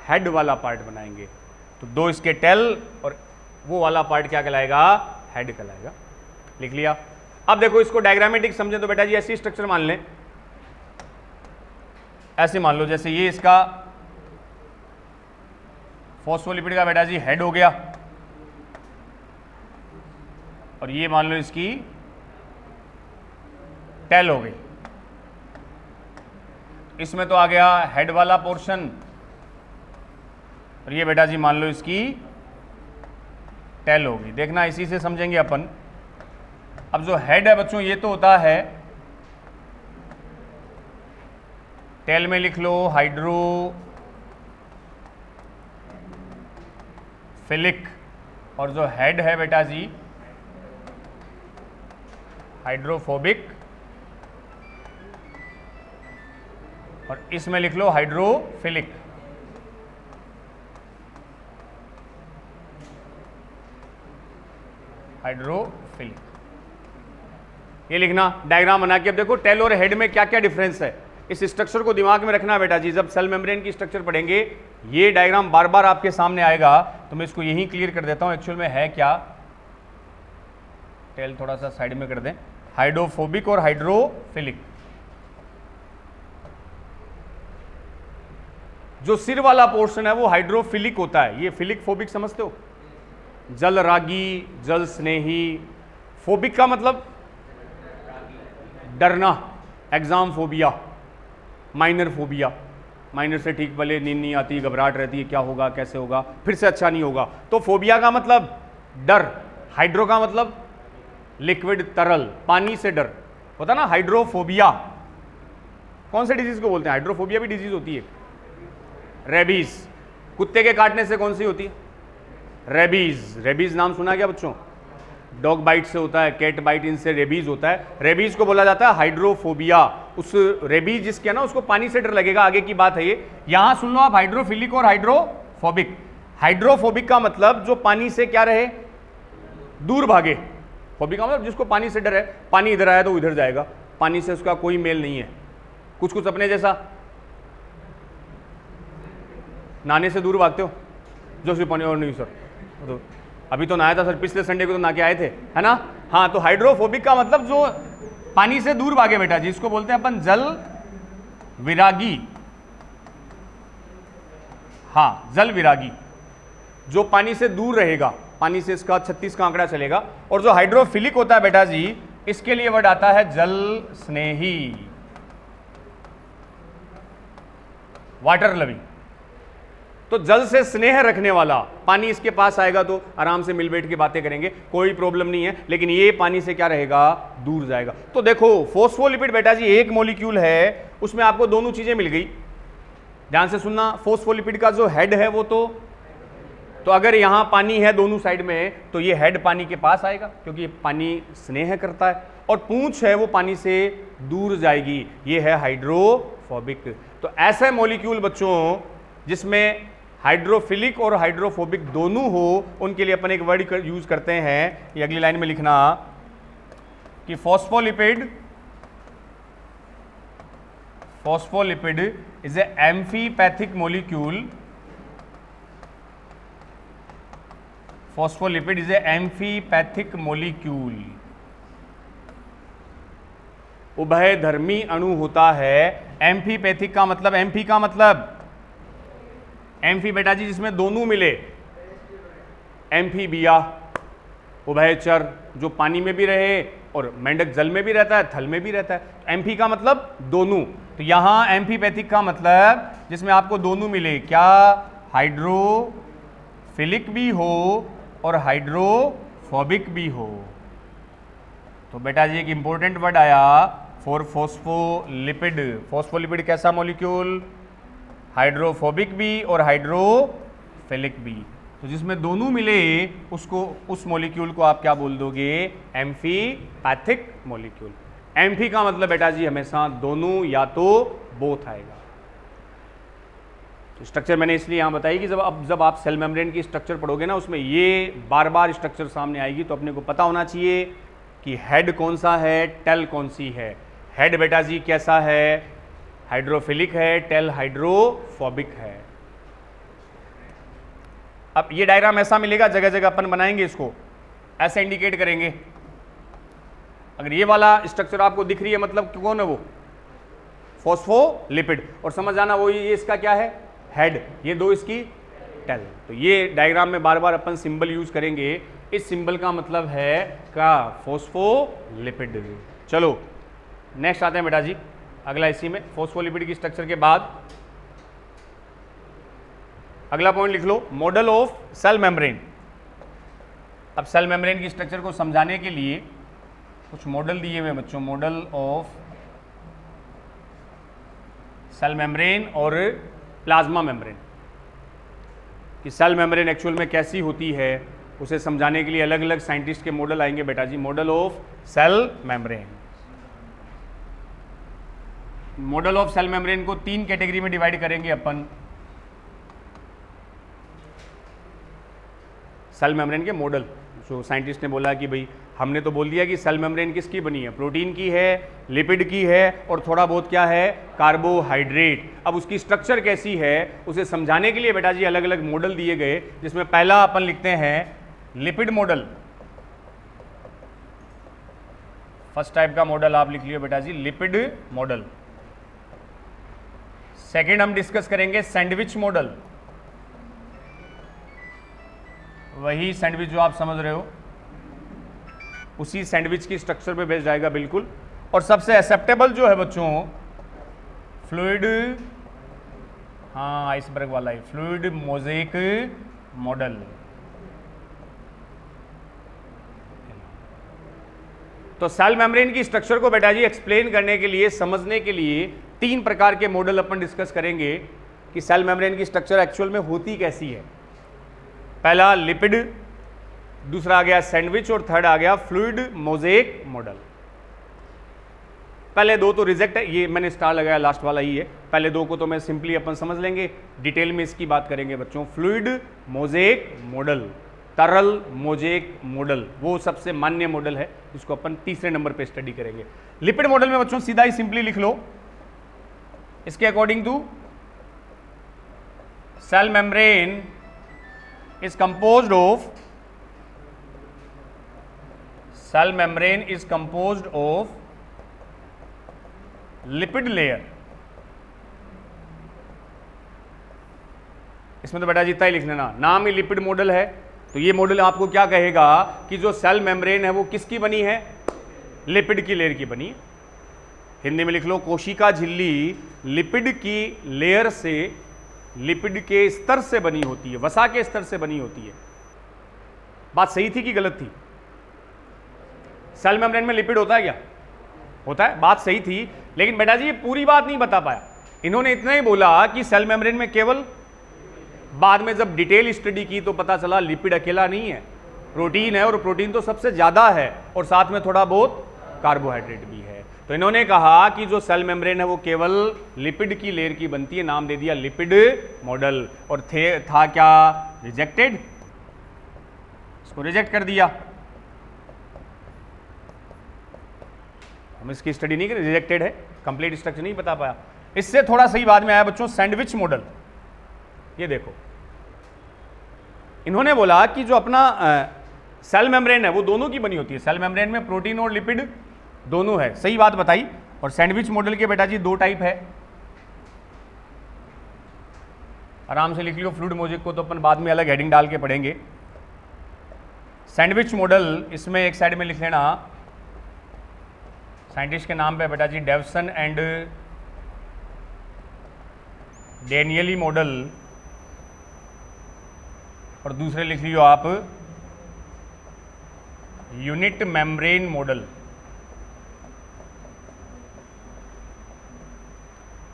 हेड वाला पार्ट बनाएंगे। तो 2 इसके टेल और वो वाला पार्ट क्या कहलाएगा? हेड कहलाएगा। लिख लिया। अब देखो इसको डायग्रामेटिक समझे तो बेटा जी ऐसी स्ट्रक्चर मान लें, ऐसे मान लो जैसे ये इसका फॉस्फोलिपिड का बेटा जी हेड हो गया, और ये मान लो इसकी टेल हो गई। इसमें तो आ गया हेड वाला पोर्शन, और ये बेटा जी मान लो इसकी टेल होगी। देखना इसी से समझेंगे अपन। अब जो हेड है बच्चों ये तो होता है, टेल में लिख लो हाइड्रोफिलिक, और जो हेड है बेटा जी हाइड्रोफोबिक, और इसमें लिख लो हाइड्रोफिलिक। हाइड्रोफिलिक ये लिखना डायग्राम बना के। अब देखो टेल और हेड में क्या क्या डिफरेंस है, इस स्ट्रक्चर को दिमाग में रखना बेटा जी। जब सेल मेम्ब्रेन की स्ट्रक्चर पढ़ेंगे ये डायग्राम बार बार आपके सामने आएगा, तो मैं इसको यहीं क्लियर कर देता हूं एक्चुअल में है क्या। टेल थोड़ा सा साइड में कर दें, हाइड्रोफोबिक और हाइड्रोफिलिक। जो सिर वाला पोर्शन है वो हाइड्रोफिलिक होता है। ये फिलिक फोबिक समझते हो? जल रागी, जल स्नेही। फोबिक का मतलब डरना, exam phobia, minor phobia, minor से ठीक भले नींद नहीं आती, घबराहट रहती है, क्या होगा कैसे होगा, फिर से अच्छा नहीं होगा। तो फोबिया का मतलब डर। हाइड्रो का मतलब लिक्विड, तरल, पानी से डर होता ना, हाइड्रोफोबिया। कौन से डिजीज को बोलते हैं? हाइड्रोफोबिया भी डिजीज होती है। रेबीज, कुत्ते के काटने से कौन सी होती है? रेबीज। रेबीज नाम सुना क्या बच्चों? डॉग बाइट से होता है, कैट बाइट, इनसे रेबीज होता है। रेबीज को बोला जाता है हाइड्रोफोबिया। उस रेबीज जिसके है ना, उसको पानी से डर लगेगा, आगे की बात है ये। यहां सुन लो आप, हाइड्रोफिलिक और हाइड्रोफोबिक। हाइड्रोफोबिक का मतलब जो पानी से क्या रहे, दूर भागे। फोबिक का मतलब जिसको पानी से डर है, पानी इधर आया तो वो इधर जाएगा, पानी से उसका कोई मेल नहीं है, कुछ कुछ अपने जैसा। नहाने से दूर भागते हो, जो सिर्फ पानी और नहीं सर, तो अभी तो नहाया था सर, पिछले संडे को तो नहा के आए थे, है ना। हाँ, तो हाइड्रोफोबिक का मतलब जो पानी से दूर भागे बेटा, जिसको बोलते हैं अपन जल विरागी। हाँ, जल विरागी, जो पानी से दूर रहेगा, पानी से इसका 36 का आंकड़ा चलेगा। और जो हाइड्रोफिलिक होता है बेटा जी, इसके लिए वर्ड आता है जल स्नेही, वाटर लविंग। तो जल से स्नेह रखने वाला, पानी इसके पास आएगा तो आराम से मिल बैठ के बातें करेंगे, कोई प्रॉब्लम नहीं है, लेकिन ये पानी से क्या रहेगा, दूर जाएगा। तो देखो फोस्फोलिपिड बेटा जी एक मॉलिक्यूल है, उसमें आपको दोनों चीजें मिल गई। ध्यान से सुनना, फोस्फोलिपिड का जो हेड है वो तो अगर यहां पानी है दोनों साइड में, तो ये हेड पानी के पास आएगा, क्योंकि पानी स्नेह करता है, और पूंछ है वो पानी से दूर जाएगी, ये है हाइड्रोफोबिक। तो ऐसे मॉलिक्यूल बच्चों जिसमें हाइड्रोफिलिक और हाइड्रोफोबिक दोनों हो, उनके लिए अपन एक वर्ड यूज करते हैं, ये अगली लाइन में लिखना कि phospholipid is a amphipathic molecule. Phospholipid is a amphipathic molecule, उभयधर्मी अणु होता है। एम्फीपैथिक का मतलब, एम्फी का मतलब एम्फी बेटा जी जिसमें दोनों मिले, एम्फीबिया, उभयचर, जो पानी में भी रहे और मेंढक जल में भी रहता है, थल में भी रहता है। एम्फी का मतलब दोनों। तो यहां एम्फीपैथिक का मतलब जिसमें आपको दोनों मिले, क्या हाइड्रोफिलिक भी हो और हाइड्रोफोबिक भी हो। तो बेटा जी एक इंपॉर्टेंट वर्ड आया फॉर फॉस्फोलिपिड। फॉस्फोलिपिड कैसा मॉलिक्यूल? हाइड्रोफोबिक भी और हाइड्रोफिलिक भी। तो जिसमें दोनों मिले उसको, उस मॉलिक्यूल को आप क्या बोल दोगे? Amphipathic molecule. एम्फी का मतलब बेटा जी हमेशा दोनों या तो बोथ आएगा। तो स्ट्रक्चर मैंने इसलिए यहां बताई कि जब आप सेल मेम्ब्रेन की स्ट्रक्चर पढ़ोगे ना, उसमें ये बार बार स्ट्रक्चर सामने आएगी, तो अपने को पता होना चाहिए कि हेड कौन सा है, टेल कौन सी है। हेड बेटा जी कैसा है? हाइड्रोफिलिक है, टेल हाइड्रोफोबिक है। अब ये डायग्राम ऐसा मिलेगा, जगह जगह अपन बनाएंगे, इसको ऐसे इंडिकेट करेंगे। अगर ये वाला स्ट्रक्चर आपको दिख रही है, मतलब कौन है वो? फॉस्फोलिपिड। और समझ आना वो ये इसका क्या है? हेड। ये दो इसकी टेल। तो ये डायग्राम में बार बार अपन सिंबल यूज करेंगे। इस सिंबल का मतलब है का फॉस्फोलिपिड। चलो नेक्स्ट आते हैं बेटा जी अगला, इसी में फॉस्फोलिपिड की स्ट्रक्चर के बाद अगला पॉइंट लिख लो, मॉडल ऑफ सेल मेम्ब्रेन। अब सेल मेम्ब्रेन की स्ट्रक्चर को समझाने के लिए कुछ मॉडल दिए हुए बच्चों, मॉडल ऑफ सेल मेम्ब्रेन और प्लाज्मा मेम्ब्रेन। कि सेल मेम्ब्रेन एक्चुअल में कैसी होती है, उसे समझाने के लिए अलग अलग साइंटिस्ट के मॉडल आएंगे बेटा जी। Model of cell membrane. Model of cell membrane को 3 कैटेगरी में डिवाइड करेंगे अपन। सेल मेम्ब्रेन के मॉडल, जो साइंटिस्ट ने बोला कि भाई हमने तो बोल दिया कि सेल मेम्ब्रेन किसकी बनी है, प्रोटीन की है, लिपिड की है और थोड़ा बहुत क्या है, कार्बोहाइड्रेट। अब उसकी स्ट्रक्चर कैसी है उसे समझाने के लिए बेटा जी अलग अलग मॉडल दिए गए, जिसमें पहला अपन लिखते हैं लिपिड मॉडल। फर्स्ट टाइप का मॉडल आप लिख लियो बेटा जी, लिपिड मॉडल। सेकेंड हम डिस्कस करेंगे सैंडविच मॉडल। वही सैंडविच जो आप समझ रहे हो उसी सैंडविच की स्ट्रक्चर पे बेस्ड जाएगा बिल्कुल। और सबसे एक्सेप्टेबल जो है बच्चों फ्लूइड, हाँ आइसबर्ग वाला ही, फ्लूइड मोज़ेक मॉडल। तो सेल मेम्ब्रेन की स्ट्रक्चर को बेटा जी एक्सप्लेन करने के लिए, समझने के लिए 3 प्रकार के मॉडल अपन डिस्कस करेंगे कि सेल मेम्ब्रेन की स्ट्रक्चर एक्चुअल में होती कैसी है। पहला लिपिड, दूसरा आ गया सैंडविच और थर्ड आ गया फ्लूइड मोज़ेक मॉडल। पहले 2 तो रिजेक्ट है, ये मैंने स्टार लगाया लास्ट वाला ही है। पहले 2 को तो मैं सिंपली अपन समझ लेंगे, डिटेल में इसकी बात करेंगे बच्चों। फ्लूइड मोज़ेक मॉडल, तरल मोज़ेक मॉडल, वो सबसे मान्य मॉडल है, इसको अपन तीसरे नंबर पे स्टडी करेंगे। लिपिड मॉडल में बच्चों सीधा ही सिंपली लिख लो, इसके according to cell membrane is composed of, cell membrane is composed of lipid layer। इसमें तो बेटा जितना ही लिख लेना, नाम ही लिपिड मॉडल है, तो ये मॉडल आपको क्या कहेगा कि जो सेल मेम्ब्रेन है वो किसकी बनी है, लिपिड की लेयर की बनी है। हिंदी में लिख लो, कोशिका झिल्ली लिपिड की लेयर से, लिपिड के स्तर से बनी होती है, वसा के स्तर से बनी होती है। बात सही थी कि गलत थी? सेल मेम्ब्रेन में लिपिड होता है क्या? होता है, बात सही थी। लेकिन बेटा जी ये पूरी बात नहीं बता पाया, इन्होंने इतना ही बोला कि सेल मेम्ब्रेन में केवल, बाद में जब डिटेल स्टडी की तो पता चला लिपिड अकेला नहीं है, प्रोटीन है, और प्रोटीन तो सबसे ज्यादा है, और साथ में थोड़ा बहुत कार्बोहाइड्रेट भी है। तो इन्होंने कहा कि जो सेल मेम्ब्रेन है वो केवल लिपिड की लेयर की बनती है, नाम दे दिया लिपिड मॉडल। और था क्या रिजेक्टेड, इसको रिजेक्ट कर दिया, हम इसकी स्टडी नहीं करें, रिजेक्टेड है, कंप्लीट स्ट्रक्चर नहीं बता पाया। इससे थोड़ा सही बाद में आया बच्चों सैंडविच मॉडल। ये देखो, इन्होंने बोला कि जो अपना सेल मेम्ब्रेन है वो दोनों की बनी होती है, सेल मेम्ब्रेन में प्रोटीन और लिपिड दोनों है, सही बात बताई। और सैंडविच मॉडल के बेटा जी 2 टाइप है, आराम से लिख लियो। फ्लूइड मोज़ेक को तो अपन बाद में अलग हेडिंग डाल के पढ़ेंगे। सैंडविच मॉडल, इसमें एक साइड में लिख लेना साइंटिस्ट के नाम पे बेटा जी, डेवसन एंड डेनियली मॉडल, और दूसरे लिख लियो आप यूनिट मेम्ब्रेन मॉडल।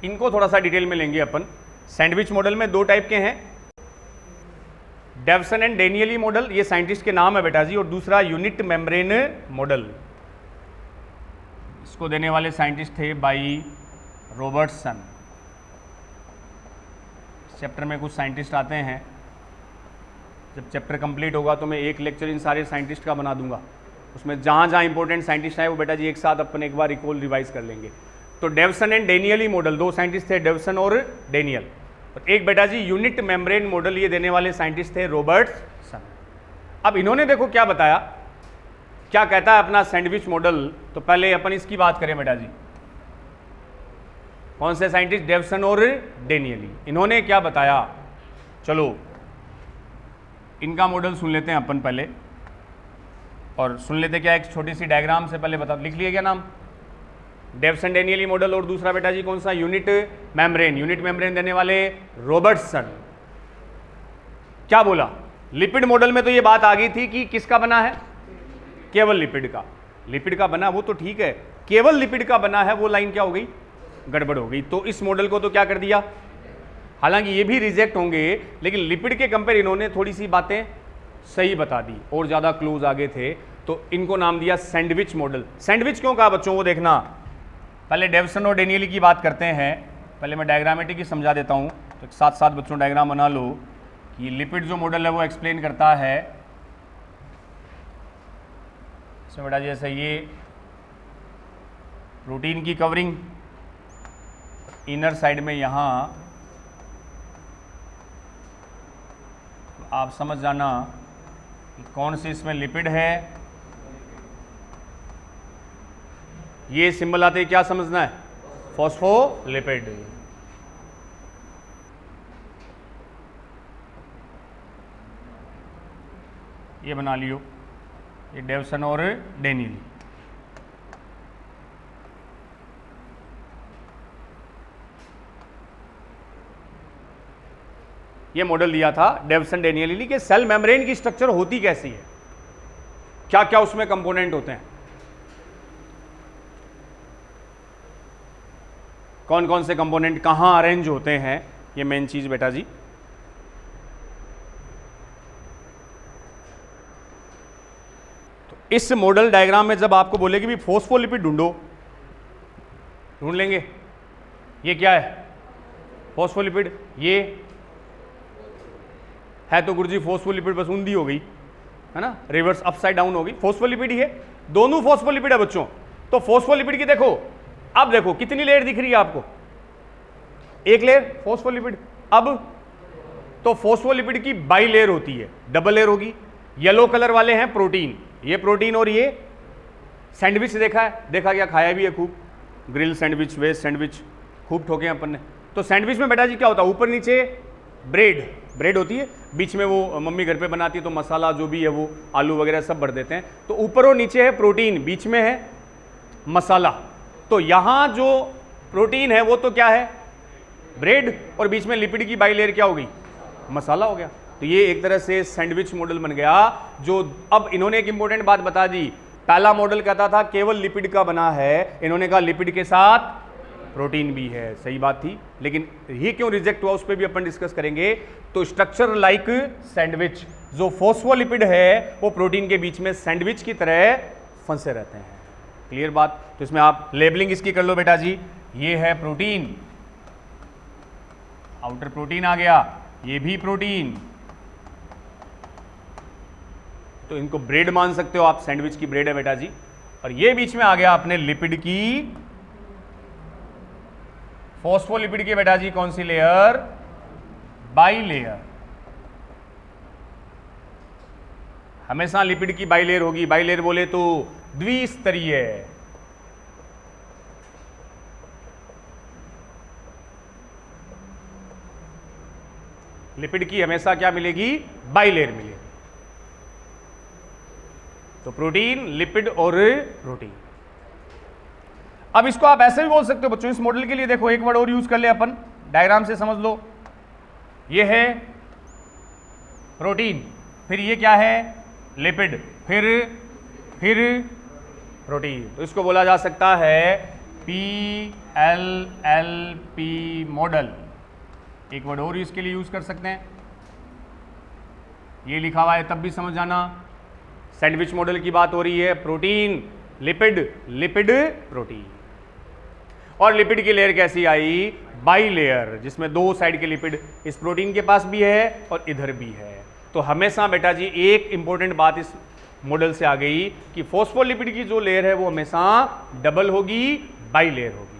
इनको थोड़ा सा डिटेल में लेंगे अपन। सैंडविच मॉडल में 2 टाइप के हैं, डेवसन एंड डेनियली मॉडल, ये साइंटिस्ट के नाम है बेटा जी, और दूसरा यूनिट मेम्ब्रेन मॉडल। इसको देने वाले साइंटिस्ट थे बाई रॉबर्टसन। चैप्टर में कुछ साइंटिस्ट आते हैं, जब चैप्टर कंप्लीट होगा तो मैं एक लेक्चर इन सारे साइंटिस्ट का बना दूंगा, उसमें जहाँ जहाँ इंपॉर्टेंट साइंटिस्ट आए वो बेटा जी एक साथ अपन एक बार रिकॉल रिवाइज कर लेंगे। तो डेवसन एंड डेनियली मॉडल, 2 साइंटिस्ट थे, डेवसन और डेनियल, और एक बेटा जी यूनिट मेम्ब्रेन मॉडल, ये देने वाले साइंटिस्ट थे रॉबर्टसन। अब इन्होंने देखो क्या बताया, क्या कहता है अपना सैंडविच मॉडल। तो पहले अपन इसकी बात करें बेटा जी, कौन से साइंटिस्ट, डेवसन और डेनियली, इन्होंने क्या बताया, चलो इनका मॉडल सुन लेते हैं अपन पहले, और सुन लेते क्या, एक छोटी सी डायग्राम से पहले बता, लिख लिया क्या नाम, डेवसन डेनियली मॉडल, और दूसरा बेटा जी कौन सा, यूनिट मेम्ब्रेन। यूनिट मेम्ब्रेन देने वाले रॉबर्टसन। क्या बोला, लिपिड मॉडल में तो ये बात आ गई थी कि किसका बना है, केवल लिपिड का। लिपिड का बना वो तो ठीक है, केवल लिपिड का बना है वो लाइन क्या हो गई, गड़बड़ हो गई। तो इस मॉडल को तो क्या कर दिया, हालांकि ये भी रिजेक्ट होंगे, लेकिन लिपिड के कंपेयर इन्होंने थोड़ी सी बातें सही बता दी और ज़्यादा क्लोज आगे थे, तो इनको नाम दिया सैंडविच मॉडल। सैंडविच क्यों कहा बच्चों, वो देखना, पहले डेवसन और डेनियली की बात करते हैं। पहले मैं डायग्रामेटिक ही समझा देता हूँ, तो साथ साथ बच्चों डायग्राम बना लो कि लिपिड जो मॉडल है वो एक्सप्लेन करता है। इसमें बेटा जैसे ये प्रोटीन की कवरिंग, इनर साइड में यहाँ आप समझ जाना कि कौन सी इसमें लिपिड है। ये सिंबल आते ही क्या समझना है, फॉस्फोलिपिड। ये बना लियो, ये डेवसन और डेनियली। ये मॉडल दिया था डेवसन डेनियली कि सेल मेम्ब्रेन की स्ट्रक्चर होती कैसी है, क्या क्या उसमें कंपोनेंट होते हैं, कौन कौन से कंपोनेंट कहां अरेंज होते हैं, ये मेन चीज बेटा जी। तो इस मॉडल डायग्राम में जब आपको बोले कि भी फॉस्फोलिपिड ढूंढो, ढूंढ लेंगे। ये क्या है? फॉस्फोलिपिड। ये है तो गुरुजी फॉस्फोलिपिड बस ऊंधी हो गई, है ना, रिवर्स अपसाइड डाउन हो गई, फॉस्फोलिपिड ही है, दोनों फॉस्फोलिपिड है बच्चों। तो फॉस्फोलिपिड की देखो, अब देखो कितनी लेयर दिख रही है आपको, एक लेयर फॉस्फोलिपिड। अब तो फॉस्फोलिपिड की बाई लेयर होती है, डबल लेयर होगी। येलो कलर वाले हैं प्रोटीन, ये प्रोटीन और ये सैंडविच देखा है, देखा क्या, खाया भी है खूब, ग्रिल सैंडविच, वेज सैंडविच खूब ठोके अपन ने। तो सैंडविच में बेटा जी क्या होता है, ऊपर नीचे ब्रेड होती है, बीच में वो मम्मी घर पे बनाती है तो मसाला जो भी है वो आलू वगैरह सब भर देते हैं। तो ऊपर और नीचे है प्रोटीन, बीच में है मसाला। तो यहां जो प्रोटीन है वो तो क्या है, ब्रेड, और बीच में लिपिड की बाई लेयर क्या हो गई, मसाला हो गया। तो ये एक तरह से सैंडविच मॉडल बन गया। जो अब इन्होंने एक इंपॉर्टेंट बात बता दी, पहला मॉडल कहता था केवल लिपिड का बना है, इन्होंने कहा लिपिड के साथ प्रोटीन भी है। सही बात थी, लेकिन ये क्यों रिजेक्ट हुआ उस पर भी अपन डिस्कस करेंगे। तो स्ट्रक्चर लाइक सैंडविच, जो फॉस्फोलिपिड है वो प्रोटीन के बीच में सैंडविच की तरह फंसे रहते हैं। क्लियर बात? तो इसमें आप लेबलिंग इसकी कर लो बेटा जी, ये है प्रोटीन, आउटर प्रोटीन आ गया, ये भी प्रोटीन, तो इनको ब्रेड मान सकते हो आप, सैंडविच की ब्रेड है बेटा जी। और ये बीच में आ गया अपने लिपिड की, फॉस्फोलिपिड की बेटा जी कौन सी लेयर, बाई लेयर। हमेशा लिपिड की बाई लेयर होगी, बाई लेयर बोले तो द्विस्तरीय। लिपिड की हमेशा क्या मिलेगी, बाई लेयर मिलेगी। तो प्रोटीन, लिपिड और प्रोटीन। अब इसको आप ऐसे भी बोल सकते हो बच्चों, इस मॉडल के लिए देखो एक वर्ड और यूज कर ले अपन, डायग्राम से समझ लो। ये है प्रोटीन, फिर ये क्या है, लिपिड, फिर प्रोटीन। तो इसको बोला जा सकता है PLLP मॉडल। एक वर्ड और इसके लिए यूज कर सकते हैं, ये लिखा हुआ है तब भी समझ जाना। सैंडविच मॉडल की बात हो रही है, प्रोटीन, लिपिड, लिपिड, प्रोटीन। और लिपिड की लेयर कैसी आई, बाई लेयर, जिसमें दो साइड के लिपिड इस प्रोटीन के पास भी है और इधर भी है। तो हमेशा बेटा जी एक इंपॉर्टेंट बात इस मॉडल से आ गई कि फॉस्फोलिपिड की जो लेयर है वो हमेशा डबल होगी, बाई लेयर होगी।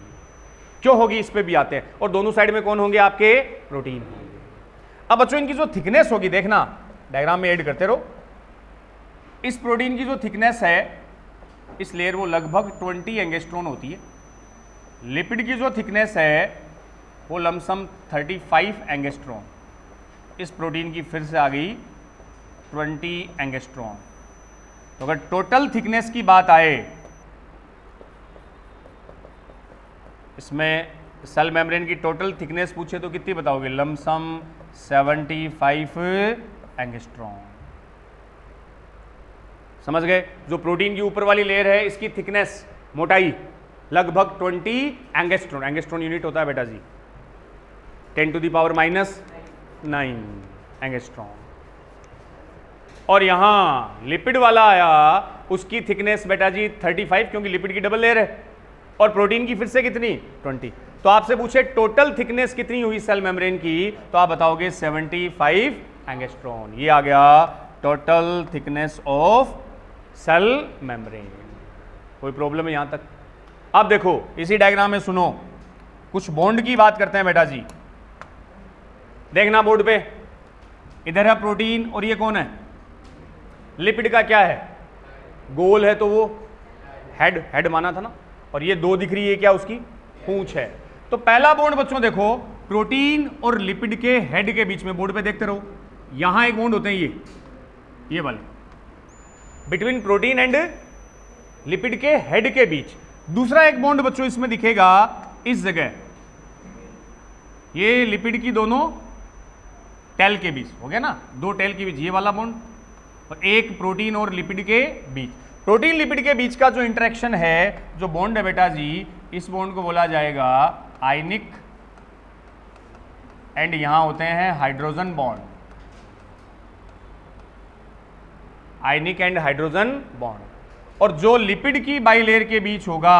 क्यों होगी इस पे भी आते हैं। और दोनों साइड में कौन होंगे आपके, प्रोटीन होंगे। अब बच्चों इनकी जो थिकनेस होगी, देखना डायग्राम में ऐड करते रहो। इस प्रोटीन की जो थिकनेस है इस लेयर वो लगभग 20 एंगस्ट्रॉन होती है। लिपिड की जो थिकनेस है वो लमसम 35 एंगस्ट्रॉन। इस प्रोटीन की फिर से आ गई 20 एंगस्ट्रॉन। तो अगर टोटल थिकनेस की बात आए, इसमें सेल मेम्ब्रेन की टोटल थिकनेस पूछे तो कितनी बताओगे, लमसम 75 एंगस्ट्रॉन। समझ गए? जो प्रोटीन की ऊपर वाली लेयर है इसकी थिकनेस, मोटाई लगभग 20 एंगस्ट्रॉन। एंगस्ट्रॉन यूनिट होता है बेटा जी 10⁻⁹ एंगस्ट्रॉन। और यहां लिपिड वाला आया, उसकी थिकनेस बेटा जी 35, क्योंकि लिपिड की डबल लेयर है, और प्रोटीन की फिर से कितनी, 20। तो आपसे पूछे टोटल थिकनेस कितनी हुई सेल मेम्ब्रेन की, तो आप बताओगे 75 एंगस्ट्रॉन। ये आ गया total thickness of cell membrane. कोई प्रॉब्लम है यहां तक? अब देखो इसी डायग्राम में सुनो, कुछ बॉन्ड की बात करते हैं बेटा जी। देखना बोर्ड पे, इधर है प्रोटीन और ये कौन है, लिपिड का क्या है, गोल है तो वो हेड माना था ना, और ये दो दिख रही है क्या, उसकी पूंछ है। तो पहला बॉन्ड बच्चों देखो, प्रोटीन और लिपिड के हेड के बीच में, बोर्ड पे देखते रहो, यहां एक बॉन्ड होते हैं ये वाले, बिटवीन प्रोटीन एंड लिपिड के हेड के बीच। दूसरा एक बॉन्ड बच्चों इसमें दिखेगा इस जगह, ये लिपिड की दोनों टेल के बीच, हो गया ना, दो टेल के बीच ये वाला बॉन्ड, और एक प्रोटीन और लिपिड के बीच। प्रोटीन लिपिड के बीच का जो इंटरेक्शन है, जो बॉन्ड है बेटा जी, इस बॉन्ड को बोला जाएगा आयनिक एंड यहां होते हैं hydrogen bond, ionic and hydrogen bond. और जो लिपिड की बाइलेयर के बीच होगा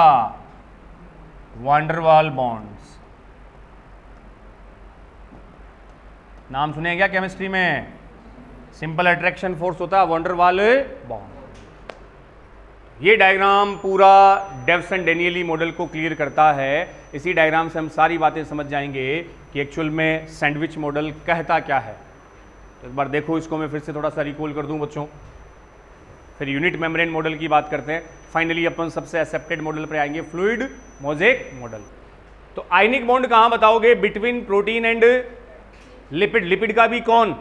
वैन डर वाल बॉन्ड्स। नाम सुने क्या केमिस्ट्री में? सिंपल अट्रैक्शन फोर्स होता है वैन डर वाल बॉन्ड। ये डायग्राम पूरा डेव्सन डेनियली मॉडल को क्लियर करता है। इसी डायग्राम से हम सारी बातें समझ जाएंगे कि एक्चुअल में सैंडविच मॉडल कहता क्या है। तो एक बार देखो इसको, मैं फिर से थोड़ा सा रिकॉल कर दूं बच्चों, फिर यूनिट मेम्ब्रेन मॉडल की बात करते हैं। फाइनली अपन सबसे एक्सेप्टेड मॉडल पर आएंगे, फ्लूइड मोज़ेक मॉडल। तो आयनिक बॉन्ड कहां बताओगे? Between protein and lipid. Lipid का भी कौन?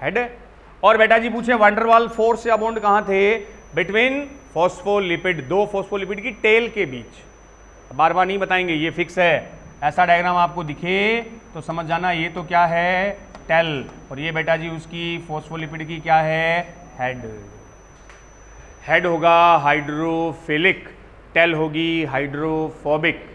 हेड है। और बेटा जी पूछे वैन डर वाल फोर्स या बॉन्ड कहां थे? बिटवीन फॉस्फोलिपिड, दो फॉस्फोलिपिड की टेल के बीच। बार बार नहीं बताएंगे, ये फिक्स है। ऐसा डायग्राम आपको दिखे तो समझ जाना ये तो क्या है? टेल। और ये बेटा जी उसकी फॉस्फोलिपिड की क्या है? हेड। हेड होगा हाइड्रोफिलिक, टेल होगी हाइड्रोफोबिक।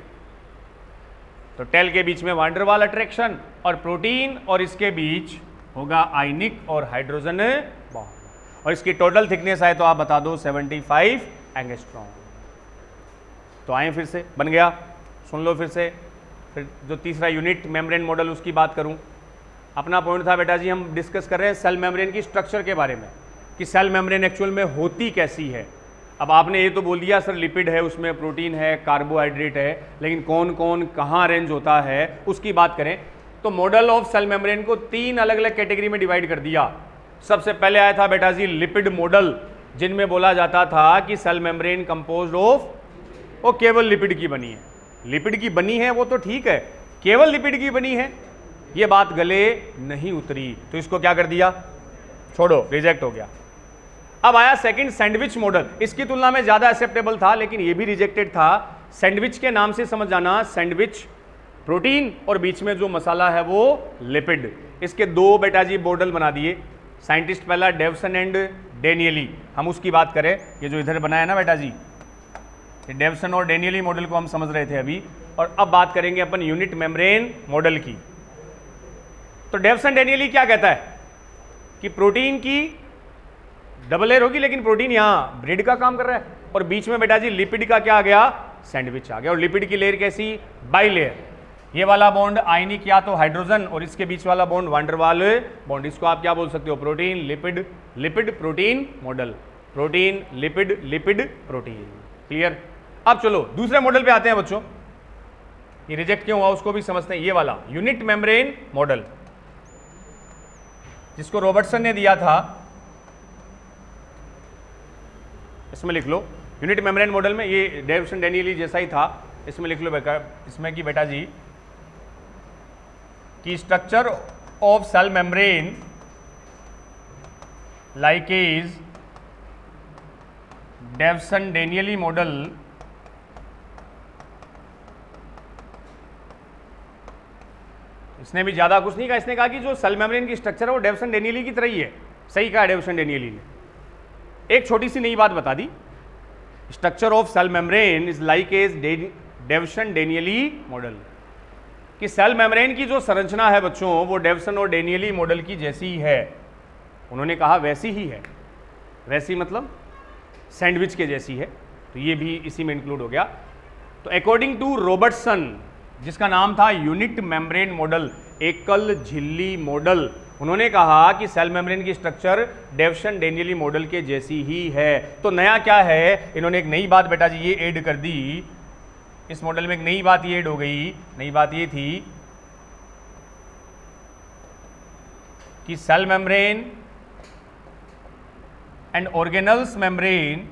तो टेल के बीच में वैन डर वाल अट्रैक्शन, और प्रोटीन और इसके बीच होगा आयनिक और हाइड्रोजन बॉन्ड। और इसकी टोटल थिकनेस आए तो आप बता दो 75 एंगस्ट्रॉम। तो आए फिर से, बन गया, सुन लो फिर से। फिर जो तीसरा यूनिट मेम्ब्रेन मॉडल उसकी बात करूं। अपना पॉइंट था बेटा जी, हम डिस्कस कर रहे हैं सेल मेम्ब्रेन की स्ट्रक्चर के बारे में, कि सेल मेम्ब्रेन एक्चुअल में होती कैसी है। अब आपने ये तो बोल दिया सर लिपिड है, उसमें प्रोटीन है, कार्बोहाइड्रेट है, लेकिन कौन कौन कहाँ अरेंज होता है उसकी बात करें तो मॉडल ऑफ सेल मेम्ब्रेन को तीन अलग अलग कैटेगरी में डिवाइड कर दिया। सबसे पहले आया था बेटा जी लिपिड मॉडल, जिनमें बोला जाता था कि सेल मेम्ब्रेन कंपोज्ड ऑफ, वो केवल लिपिड की बनी है। लिपिड की बनी है वो तो ठीक है, केवल लिपिड की बनी है ये बात गले नहीं उतरी, तो इसको क्या कर दिया? छोड़ो, रिजेक्ट हो गया। अब आया सेकंड सैंडविच मॉडल, इसकी तुलना में ज्यादा एक्सेप्टेबल था, लेकिन ये भी रिजेक्टेड था। सैंडविच के नाम से समझ जाना, सैंडविच प्रोटीन और बीच में जो मसाला है वो लिपिड। इसके दो बेटा जी मॉडल बना दिए साइंटिस्ट, पहला डेव्सन एंड डेनियली। हम उसकी बात करें, ये जो इधर बनाया ना बेटा जी, ये डेव्सन और डेनियली मॉडल को हम समझ रहे थे अभी। और अब बात करेंगे अपन यूनिट मेम्ब्रेन मॉडल की। तो डेव्सन डेनियली क्या कहता है कि प्रोटीन की डबल लेयर होगी, लेकिन प्रोटीन यहां ब्रेड का काम कर रहा है, और बीच में बेटा जी लिपिड का क्या आ गया? सैंडविच आ गया। और लिपिड की लेयर कैसी? By layer. ये वाला बॉन्ड आयनिक या तो हाइड्रोजन, और इसके बीच वाला बॉन्ड वैन डर वाल बॉन्ड। इसको आप क्या बोल सकते हो? Protein lipid, lipid protein model, protein lipid, lipid protein. Clear? अब चलो दूसरे मॉडल पे आते हैं बच्चों। ये रिजेक्ट क्यों हुआ उसको भी समझते हैं। ये वाला यूनिट मेम्ब्रेन मॉडल जिसको रॉबर्टसन ने दिया था, इसमें लिख लो यूनिट मेम्ब्रेन मॉडल में, ये डेव्सन डेनियली जैसा ही था। इसमें लिख लो बेटा, इसमें कि बेटा जी की structure of cell membrane like is Davson Danielli model इसने भी ज्यादा कुछ नहीं कहा। इसने कहा कि जो सेल मेम्ब्रेन की स्ट्रक्चर है वो डेव्सन डेनियली की तरह ही है। सही कहा डेव्सन डेनियली ने। एक छोटी सी नई बात बता दी, structure of cell membrane is like as Davson Danielli model, कि सेल मेम्ब्रेन की जो संरचना है बच्चों वो डेव्सन और डेनियली मॉडल की जैसी ही है। उन्होंने कहा वैसी ही है, वैसी मतलब सैंडविच के जैसी है, तो ये भी इसी में इंक्लूड हो गया। तो अकॉर्डिंग टू रॉबर्टसन, जिसका नाम था यूनिट मेम्ब्रेन मॉडल, एकल झिल्ली मॉडल, उन्होंने कहा कि सेल मेम्ब्रेन की स्ट्रक्चर डेव्सन डेनियली मॉडल के जैसी ही है। तो नया क्या है? इन्होंने एक नई बात बेटा जी ये ऐड कर दी इस मॉडल में। एक नई बात ये ऐड हो गई। नई बात ये थी कि cell membrane and organelles membrane,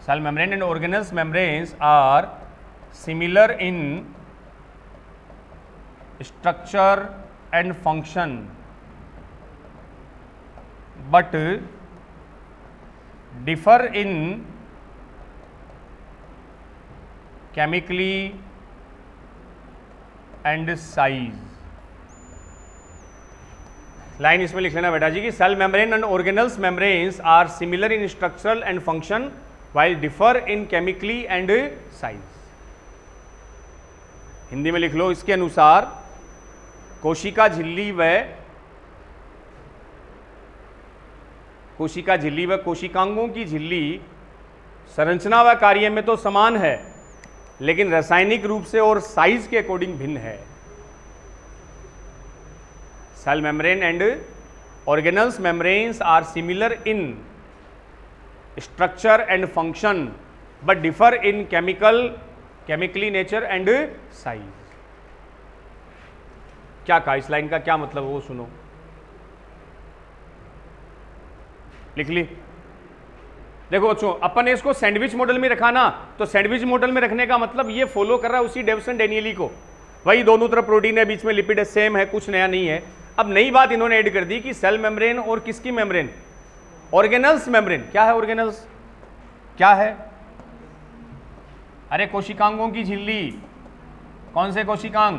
cell membrane and organelles membranes are similar in structure and function but differ in chemically and size. Line इसमें लिख लेना बेटा जी कि cell membrane and organelles membranes are similar in structural and function while differ in chemically and size. Hindi में लिख लो इसके अनुसार कोशिका झिल्ली व कोशिकांगों की झिल्ली संरचना व कार्य में तो समान है, लेकिन रासायनिक रूप से और साइज के अकॉर्डिंग भिन्न है। Cell membrane and organelles membranes are similar in structure and function but differ in chemically nature and size. क्या कहा, इस लाइन का क्या मतलब है वो सुनो, लिख ली। देखो बच्चों, अपन ने इसको सैंडविच मॉडल में रखा ना, तो सैंडविच मॉडल में रखने का मतलब ये फॉलो कर रहा है उसी डेविसन डेनियली को, वही दोनों तरफ प्रोटीन है, बीच में लिपिड है, सेम है, कुछ नया नहीं है। अब नई बात इन्होंने ऐड कर दी कि सेल मेम्ब्रेन और किसकी मेम्ब्रेन, ऑर्गेनल्स मेम्ब्रेन। क्या है ऑर्गेनल्स, क्या है, अरे कोशिकांगों की झिल्ली। कौन से कोशिकांग,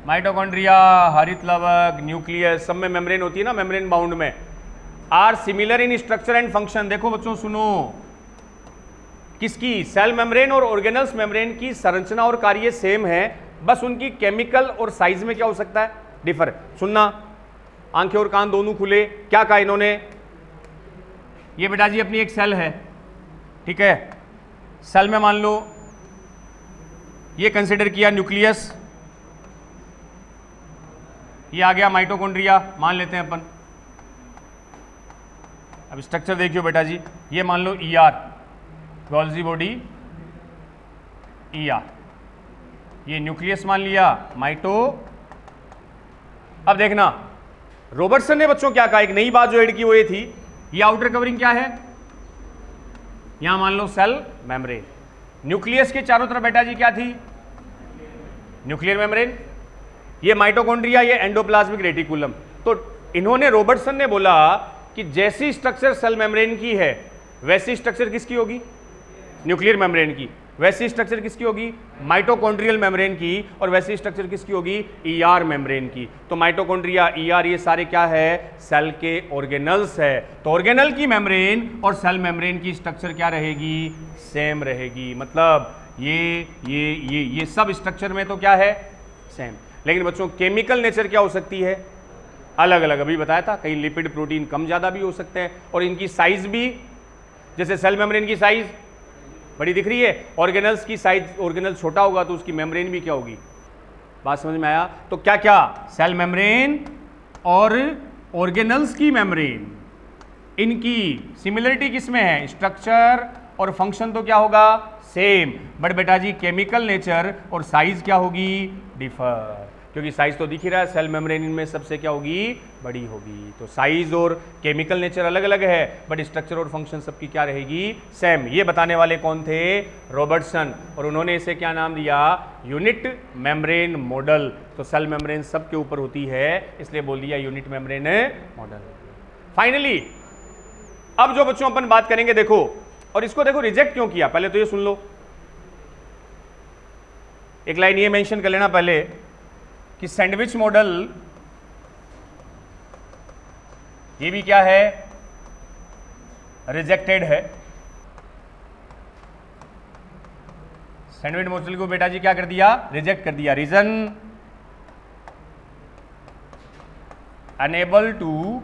माइटोकॉन्ड्रिया, हरित लवक, न्यूक्लियस, सब में मेम्ब्रेन होती है ना, मेम्ब्रेन बाउंड में। Are similar in structure and function. देखो बच्चों सुनो, किसकी, सेल मेम्ब्रेन और ऑर्गेनल्स मेम्ब्रेन की संरचना और कार्य सेम है, बस उनकी केमिकल और साइज में क्या हो सकता है, डिफर। सुनना, आंखें और कान दोनों खुले। क्या कहा इन्होंने, ये बेटा जी अपनी एक सेल है, ठीक है, सेल में मान लो ये कंसिडर किया न्यूक्लियस, ये आ गया माइटोकॉन्ड्रिया, मान लेते हैं अपन। अब स्ट्रक्चर देखियो बेटा जी, ये मान लो ER, गोल्जी बॉडी ER, ये न्यूक्लियस मान लिया, माइटो। अब देखना रॉबर्टसन ने बच्चों क्या कहा, एक नई बात जो ऐड की वो ये थी, ये आउटर कवरिंग क्या है, यहां मान लो सेल मेम्ब्रेन, न्यूक्लियस के चारों तरफ बेटा जी क्या थी, न्यूक्लियर मेम्ब्रेन, ये माइटोकॉन्ड्रिया, ये एंडोप्लाज्मिक रेटिकुलम। तो इन्होंने, रॉबर्टसन ने बोला कि जैसी स्ट्रक्चर सेल मेम्ब्रेन की है वैसी स्ट्रक्चर किसकी होगी, न्यूक्लियर मेम्ब्रेन की, वैसी स्ट्रक्चर किसकी होगी, माइटोकॉन्ड्रियल मेम्ब्रेन की, और वैसी स्ट्रक्चर किसकी होगी, ER मेम्ब्रेन की। तो माइटोकॉन्ड्रिया, ER, ये सारे क्या है, सेल के ऑर्गेनल्स है। तो ऑर्गेनल की मेम्ब्रेन और सेल मेम्ब्रेन की स्ट्रक्चर क्या रहेगी, सेम रहेगी। मतलब ये सब स्ट्रक्चर में तो क्या है, सेम। लेकिन बच्चों केमिकल नेचर क्या हो सकती है, अलग अलग। अभी बताया था, कहीं लिपिड प्रोटीन कम ज़्यादा भी हो सकते हैं, और इनकी साइज भी, जैसे सेल मेम्ब्रेन की साइज बड़ी दिख रही है, ऑर्गेनल्स की साइज, ऑर्गेनल छोटा होगा तो उसकी मेम्ब्रेन भी क्या होगी। बात समझ में आया। तो क्या क्या, सेल मेम्ब्रेन और ऑर्गेनल्स की मेम्ब्रेन, इनकी सिमिलरिटी किसमें है, स्ट्रक्चर और फंक्शन तो क्या होगा, सेम, बट बेटा जी केमिकल नेचर और साइज क्या होगी, डिफर। क्योंकि साइज तो दिख ही रहा है, सेल मेम्ब्रेन इनमें सबसे क्या होगी, बड़ी होगी। तो साइज और केमिकल नेचर अलग अलग है, बट स्ट्रक्चर और फंक्शन सबकी क्या रहेगी, सेम। ये बताने वाले कौन थे, रॉबर्टसन, और उन्होंने इसे क्या नाम दिया, यूनिट मेम्ब्रेन मॉडल। तो सेल मेम्ब्रेन सबके ऊपर होती है, इसलिए बोल दिया यूनिट मेम्ब्रेन मॉडल। फाइनली अब जो बच्चों अपन बात करेंगे, देखो, और इसको देखो रिजेक्ट क्यों किया, पहले तो ये सुन लो, एक लाइन ये मेंशन कर लेना पहले कि सैंडविच मॉडल ये भी क्या है, रिजेक्टेड है। सैंडविच मॉडल को बेटा जी क्या कर दिया, रिजेक्ट कर दिया। Reason, unable to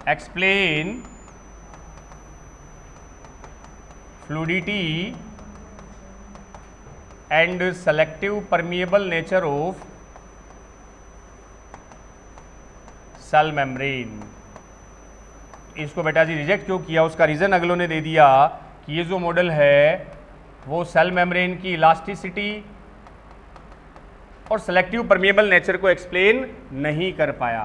explain fluidity and selective permeable nature of cell membrane. इसको बेटा जी रिजेक्ट क्यों किया, उसका रीजन अगलों ने दे दिया कि ये जो मॉडल है वो सेल मेम्ब्रेन की इलास्टिसिटी और सेलेक्टिव परमिएबल नेचर को एक्सप्लेन नहीं कर पाया।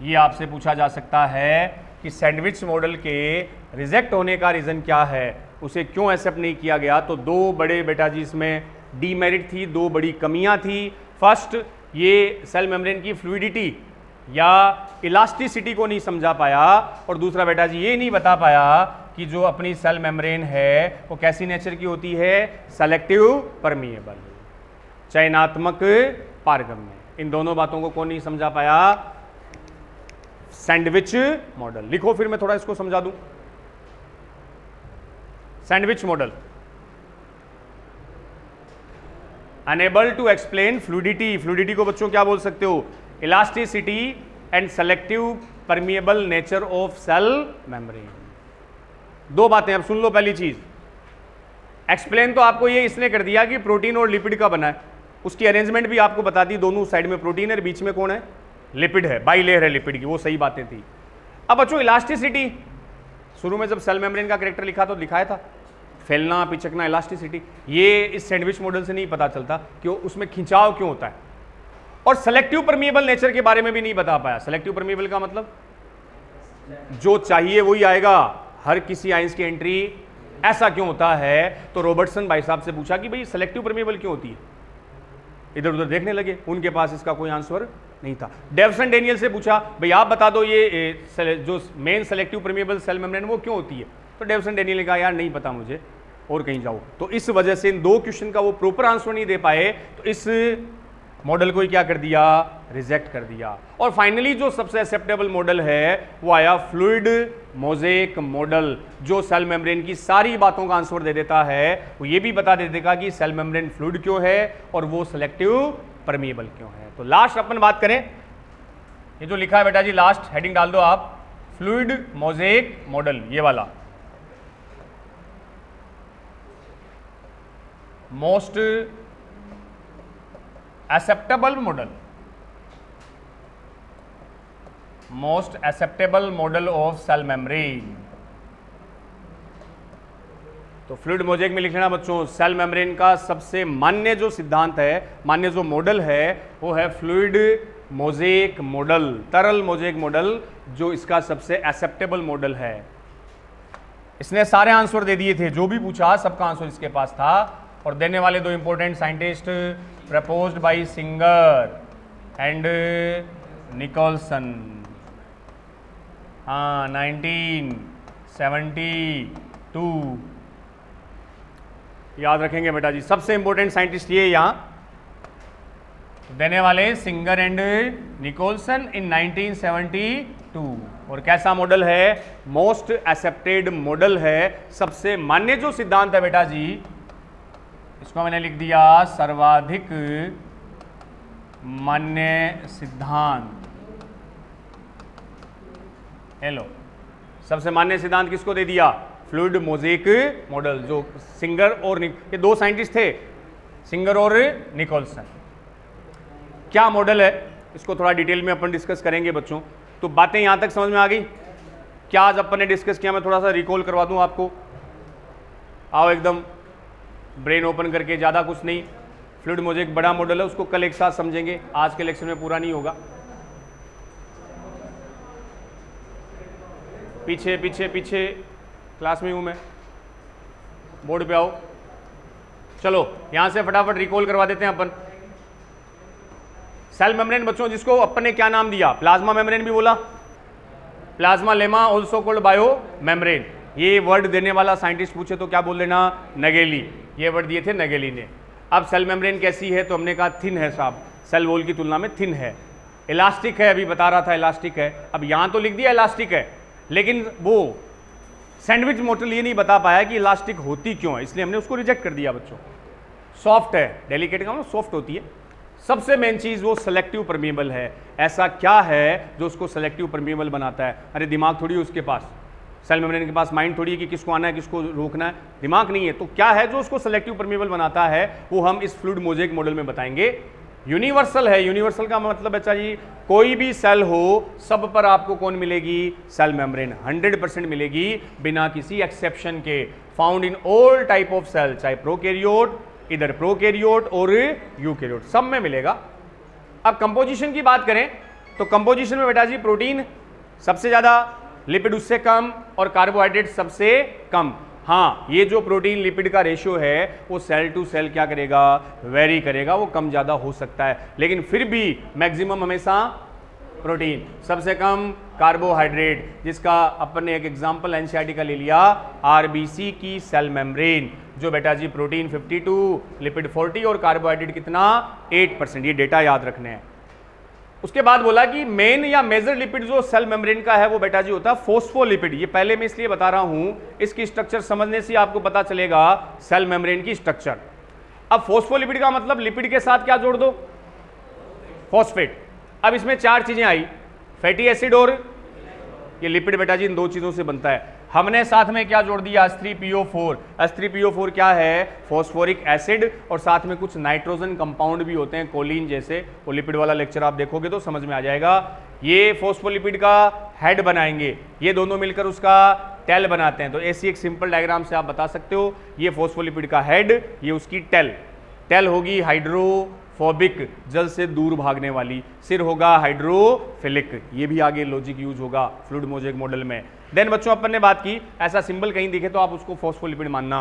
ये आपसे पूछा जा सकता है कि सैंडविच मॉडल के रिजेक्ट होने का रीजन क्या है, उसे क्यों एक्सेप्ट नहीं किया गया। तो दो बड़े बेटा जी इसमें डीमेरिट थी, दो बड़ी कमियां थी। फर्स्ट, ये सेल मेम्ब्रेन की फ्लूइडिटी या इलास्टिसिटी को नहीं समझा पाया, और दूसरा बेटा जी ये नहीं बता पाया कि जो अपनी सेल मेम्ब्रेन है वो कैसी नेचर की होती है, सेलेक्टिव परमिएबल, चयनात्मक पारगम्य। इन दोनों बातों को कौन नहीं समझा पाया, सैंडविच मॉडल। लिखो फिर मैं थोड़ा इसको समझा दूं। Sandwich model, unable to explain fluidity, fluidity को बच्चों क्या बोल सकते हो, elasticity and selective permeable nature of cell membrane. दो बातें अब सुन लो। पहली चीज, एक्सप्लेन तो आपको ये इसने कर दिया कि प्रोटीन और लिपिड का बना है, उसकी अरेंजमेंट भी आपको बता दी, दोनों साइड में प्रोटीन है, बीच में कौन है, लिपिड है, बाई लेयर है लिपिड की, वो सही बातें थी। अब बच्चों इलास्टिसिटी, शुरू में जब सेल मेम्ब्रेन का कैरेक्टर लिखा तो दिखाया था, फैलना, पिचकना, इलास्टिसिटी। ये इस सैंडविच मॉडल से नहीं पता चलता कि उसमें खिंचाव क्यों होता है। और सेलेक्टिव परमिएबल नेचर के बारे में भी नहीं बता पाया। सेलेक्टिव परमिएबल का मतलब जो चाहिए वही आएगा, हर किसी आइंस की एंट्री ऐसा क्यों होता है। तो रॉबर्टसन भाई साहब से पूछा कि भाई सेलेक्टिव परमिएबल क्यों होती है, इधर उधर देखने लगे, उनके पास इसका कोई आंसर नहीं था। डेवसन डेनियल से पूछा भाई आप बता दो ये जो main selective permeable cell membrane वो क्यों होती है, तो डेवसन डेनियल ने कहा यार नहीं पता मुझे, और कहीं जाओ। तो इस वजह से इन दो क्वेश्चन का वो प्रॉपर आंसर नहीं दे पाए, तो इस मॉडल को ही क्या कर दिया, रिजेक्ट कर दिया। और फाइनली जो सबसे एक्सेप्टेबल मॉडल है वो आया फ्लूइड मोज़ेक मॉडल, जो सेल मेम्ब्रेन की सारी बातों का आंसर दे देता है। वो ये भी बता देगा कि सेल मेम्ब्रेन फ्लूइड क्यों है और वो सेलेक्टिव परमिएबल क्यों है। तो लास्ट अपन बात करें, ये जो लिखा है बेटा जी, लास्ट हेडिंग डाल दो आप, फ्लूइड मोज़ेक मॉडल, ये वाला most acceptable model, most acceptable model of cell membrane. तो फ्लूइड मोज़ेक में लिख लेना बच्चों, सेल मेम्ब्रेन का सबसे मान्य जो सिद्धांत है, मान्य जो मॉडल है, वो है फ्लूइड मोज़ेक मॉडल, तरल मोज़ेक मॉडल, जो इसका सबसे एक्सेप्टेबल मॉडल है। इसने सारे आंसर दे दिए थे, जो भी पूछा सबका आंसर इसके पास था। और देने वाले दो important scientist, proposed by Singer and Nicolson, हाँ 1972, याद रखेंगे बेटा जी, सबसे इंपॉर्टेंट साइंटिस्ट ये यहाँ देने वाले, सिंगर एंड निकोलसन इन 1972। और कैसा मॉडल है, मोस्ट एक्सेप्टेड मॉडल है, सबसे मान्य जो सिद्धांत है बेटा जी, इसको मैंने लिख दिया सर्वाधिक मान्य सिद्धांत। हेलो, सबसे मान्य सिद्धांत किसको दे दिया, फ्लूइड मोज़ेक मॉडल, जो सिंगर और ये दो साइंटिस्ट थे, सिंगर और निकोलसन। क्या मॉडल है इसको थोड़ा डिटेल में अपन डिस्कस करेंगे बच्चों। तो बातें यहां तक समझ में आ गई, क्या आज अपन ने डिस्कस किया, मैं थोड़ा सा रिकॉल करवा दूं आपको। आओ एकदम ब्रेन ओपन करके, ज़्यादा कुछ नहीं। फ्लूइड मोज़ेक बड़ा मॉडल है, उसको कल एक साथ समझेंगे, आज के लेक्चर में पूरा नहीं होगा। पीछे पीछे पीछे क्लास में हूँ मैं, बोर्ड पे आओ। चलो यहाँ से फटाफट रिकॉल करवा देते हैं अपन। सेल मेम्ब्रेन बच्चों, जिसको अपन ने क्या नाम दिया, प्लाज्मा मेम्ब्रेन भी बोला, plasma lemma also called bio membrane. ये वर्ड देने वाला साइंटिस्ट पूछे तो क्या बोल देना, नगेली। ये वर्ड दिए थे नगेली ने। अब सेल मेम्ब्रेन कैसी है, तो हमने कहा थिन है साहब, सेल वॉल की तुलना में थिन है। इलास्टिक है, अभी बता रहा था इलास्टिक है। अब यहाँ तो लिख दिया इलास्टिक है, लेकिन वो सैंडविच मॉडल ये नहीं बता पाया कि इलास्टिक होती क्यों है, इसलिए हमने उसको रिजेक्ट कर दिया बच्चों। सॉफ्ट है, डेलिकेट का मतलब सॉफ्ट होती है। सबसे मेन चीज वो सेलेक्टिव परमिएबल है। ऐसा क्या है जो उसको सेलेक्टिव परमिएबल बनाता है? अरे दिमाग थोड़ी है उसके पास, सेल मेम्ब्रेन के पास माइंड थोड़ी है कि किसको आना है किसको रोकना है, दिमाग नहीं है। तो क्या है जो उसको सेलेक्टिव परमिएबल बनाता है, वो हम इस फ्लूइड मोज़ेक मॉडल में बताएंगे। यूनिवर्सल है। यूनिवर्सल का मतलब बच्चा जी, कोई भी सेल हो सब पर आपको कौन मिलेगी, सेल मेम्ब्रेन 100% मिलेगी, बिना किसी एक्सेप्शन के। Found in all type of cell, चाहे प्रोकैरियोट, इधर प्रोकैरियोट और यूकैरियोट, सब में मिलेगा। अब कंपोजिशन की बात करें तो कंपोजिशन में बेटा जी प्रोटीन सबसे ज्यादा, लिपिड उससे कम और कार्बोहाइड्रेट सबसे कम। हाँ, ये जो प्रोटीन लिपिड का रेशियो है वो सेल टू सेल क्या करेगा, वेरी करेगा, वो कम ज़्यादा हो सकता है, लेकिन फिर भी मैक्सिमम हमेशा प्रोटीन, सबसे कम कार्बोहाइड्रेट, जिसका अपन ने एक एग्जांपल एनसीईआरटी का ले लिया, आरबीसी की सेल मेम्ब्रेन, जो बेटा जी प्रोटीन 52, लिपिड 40 और कार्बोहाइड्रेट कितना 8%, ये डेटा याद रखने हैं। उसके बाद बोला कि मेन या मेजर लिपिड जो सेल मेम्ब्रेन का है वो बेटा जी होता है फोस्फोलिपिड। ये पहले मैं इसलिए बता रहा हूं, इसकी स्ट्रक्चर समझने से आपको पता चलेगा सेल मेम्ब्रेन की स्ट्रक्चर। अब फोस्फोलिपिड का मतलब लिपिड के साथ क्या जोड़ दो, फॉस्फेट। अब इसमें 4 चीजें आई, फैटी एसिड और ये लिपिड बेटा जी इन 2 चीजों से बनता है। हमने साथ में क्या जोड़ दिया, H3PO4। H3PO4 क्या है, फॉस्फोरिक एसिड, और साथ में कुछ नाइट्रोजन कंपाउंड भी होते हैं, कोलिन जैसे। वो लिपिड वाला लेक्चर आप देखोगे तो समझ में आ जाएगा। ये फॉस्फोलिपिड का हेड बनाएंगे, ये दोनों मिलकर उसका टेल बनाते हैं। तो ऐसी एक सिंपल डायग्राम से आप बता सकते हो, ये फॉस्फोलिपिड का हेड, ये उसकी टेल। टेल होगी हाइड्रोफोबिक, जल से दूर भागने वाली, सिर होगा हाइड्रोफिलिक, ये भी आगे लॉजिक यूज होगा फ्लूइड मोज़ेक मॉडल में। देन बच्चों अपन ने बात की, ऐसा सिंबल कहीं दिखे तो आप उसको फॉस्फोलिपिड मानना।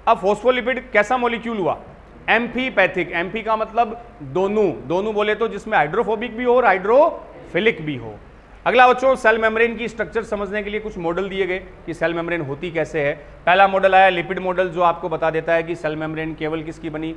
अब फॉस्फोलिपिड कैसा मॉलिक्यूल हुआ, एम्फीपैथिक। एम्फी का मतलब दोनों बोले तो जिसमें हाइड्रोफोबिक भी हो और हाइड्रोफिलिक भी हो। अगला बच्चों, सेल मेम्ब्रेन की स्ट्रक्चर समझने के लिए कुछ मॉडल दिए गए कि सेल मेम्ब्रेन होती कैसे है। पहला मॉडल आया लिपिड मॉडल, जो आपको बता देता है कि सेल मेम्ब्रेन केवल किसकी बनी,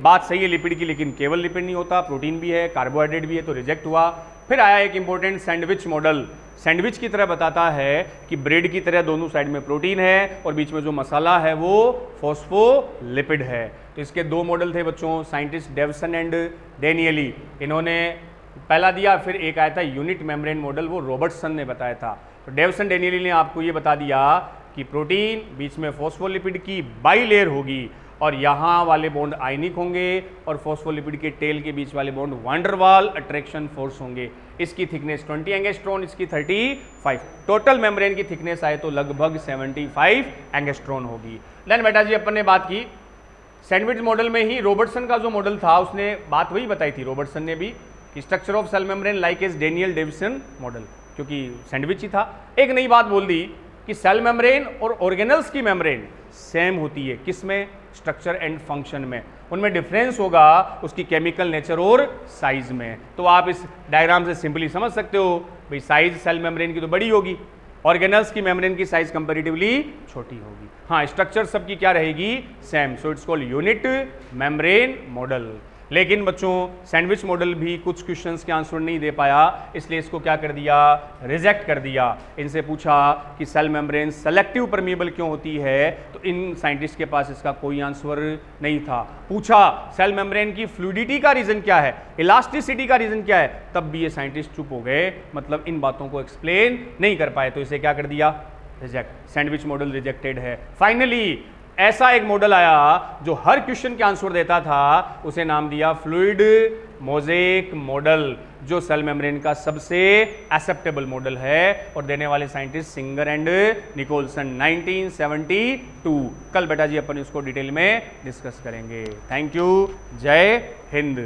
बात सही है लिपिड की, लेकिन केवल लिपिड नहीं होता, प्रोटीन भी है, कार्बोहाइड्रेट भी है, तो रिजेक्ट हुआ। फिर आया एक इंपॉर्टेंट सैंडविच मॉडल, सैंडविच की तरह बताता है कि ब्रेड की तरह दोनों साइड में प्रोटीन है और बीच में जो मसाला है वो फॉस्फोलिपिड है। तो इसके 2 मॉडल थे बच्चों, साइंटिस्ट डेवसन एंड डेनियली, इन्होंने पहला दिया। फिर एक आया था यूनिट मेम्ब्रेन मॉडल, वो रॉबर्टसन ने बताया था। तो डेवसन डेनियली ने आपको ये बता दिया कि प्रोटीन बीच में फॉस्फोलिपिड की बाइलेयर होगी और यहाँ वाले बॉन्ड आयनिक होंगे और फॉस्फोलिपिड के टेल के बीच वाले बॉन्ड वान डर वाल अट्रैक्शन फोर्स होंगे। इसकी थिकनेस 20 एंगस्ट्रॉन, इसकी 35। टोटल मेम्ब्रेन की थिकनेस आए तो लगभग 75 एंगस्ट्रॉन होगी। देन बेटा जी अपन ने बात की सैंडविच मॉडल में ही, रॉबर्टसन का जो मॉडल था उसने बात वही बताई थी, रॉबर्टसन ने भी, structure of cell membrane like as Danielli Davson model, क्योंकि सैंडविच ही था। एक नई बात बोल दी कि सेल मेम्ब्रेन और ऑर्गेनल्स की मेम्ब्रेन सेम होती है, किसमें, स्ट्रक्चर एंड फंक्शन में। उनमें डिफरेंस होगा उसकी केमिकल नेचर और साइज में। तो आप इस डायग्राम से सिंपली समझ सकते हो भाई, साइज सेल मेम्ब्रेन की तो बड़ी होगी, ऑर्गेनल्स की मेम्ब्रेन की साइज कंपैरेटिवली छोटी होगी। हाँ, स्ट्रक्चर सबकी क्या रहेगी, same. So it's called unit membrane model. लेकिन बच्चों सैंडविच मॉडल भी कुछ क्वेश्चंस के आंसर नहीं दे पाया, इसलिए इसको क्या कर दिया, रिजेक्ट कर दिया। इनसे पूछा कि सेल मेम्ब्रेन सेलेक्टिव परमिएबल क्यों होती है, तो इन साइंटिस्ट के पास इसका कोई आंसर नहीं था। पूछा सेल मेम्ब्रेन की फ्लूइडिटी का रीजन क्या है, इलास्टिसिटी का रीजन क्या है, तब भी ये साइंटिस्ट चुप हो गए, मतलब इन बातों को एक्सप्लेन नहीं कर पाए, तो इसे क्या कर दिया, रिजेक्ट। सैंडविच मॉडल रिजेक्टेड है। फाइनली ऐसा एक मॉडल आया जो हर क्वेश्चन के आंसर देता था, उसे नाम दिया फ्लूइड मोज़ेक मॉडल, जो सेल मेम्ब्रेन का सबसे एक्सेप्टेबल मॉडल है, और देने वाले साइंटिस्ट सिंगर एंड निकोलसन 1972। कल बेटा जी अपन इसको डिटेल में डिस्कस करेंगे। थैंक यू, जय हिंद।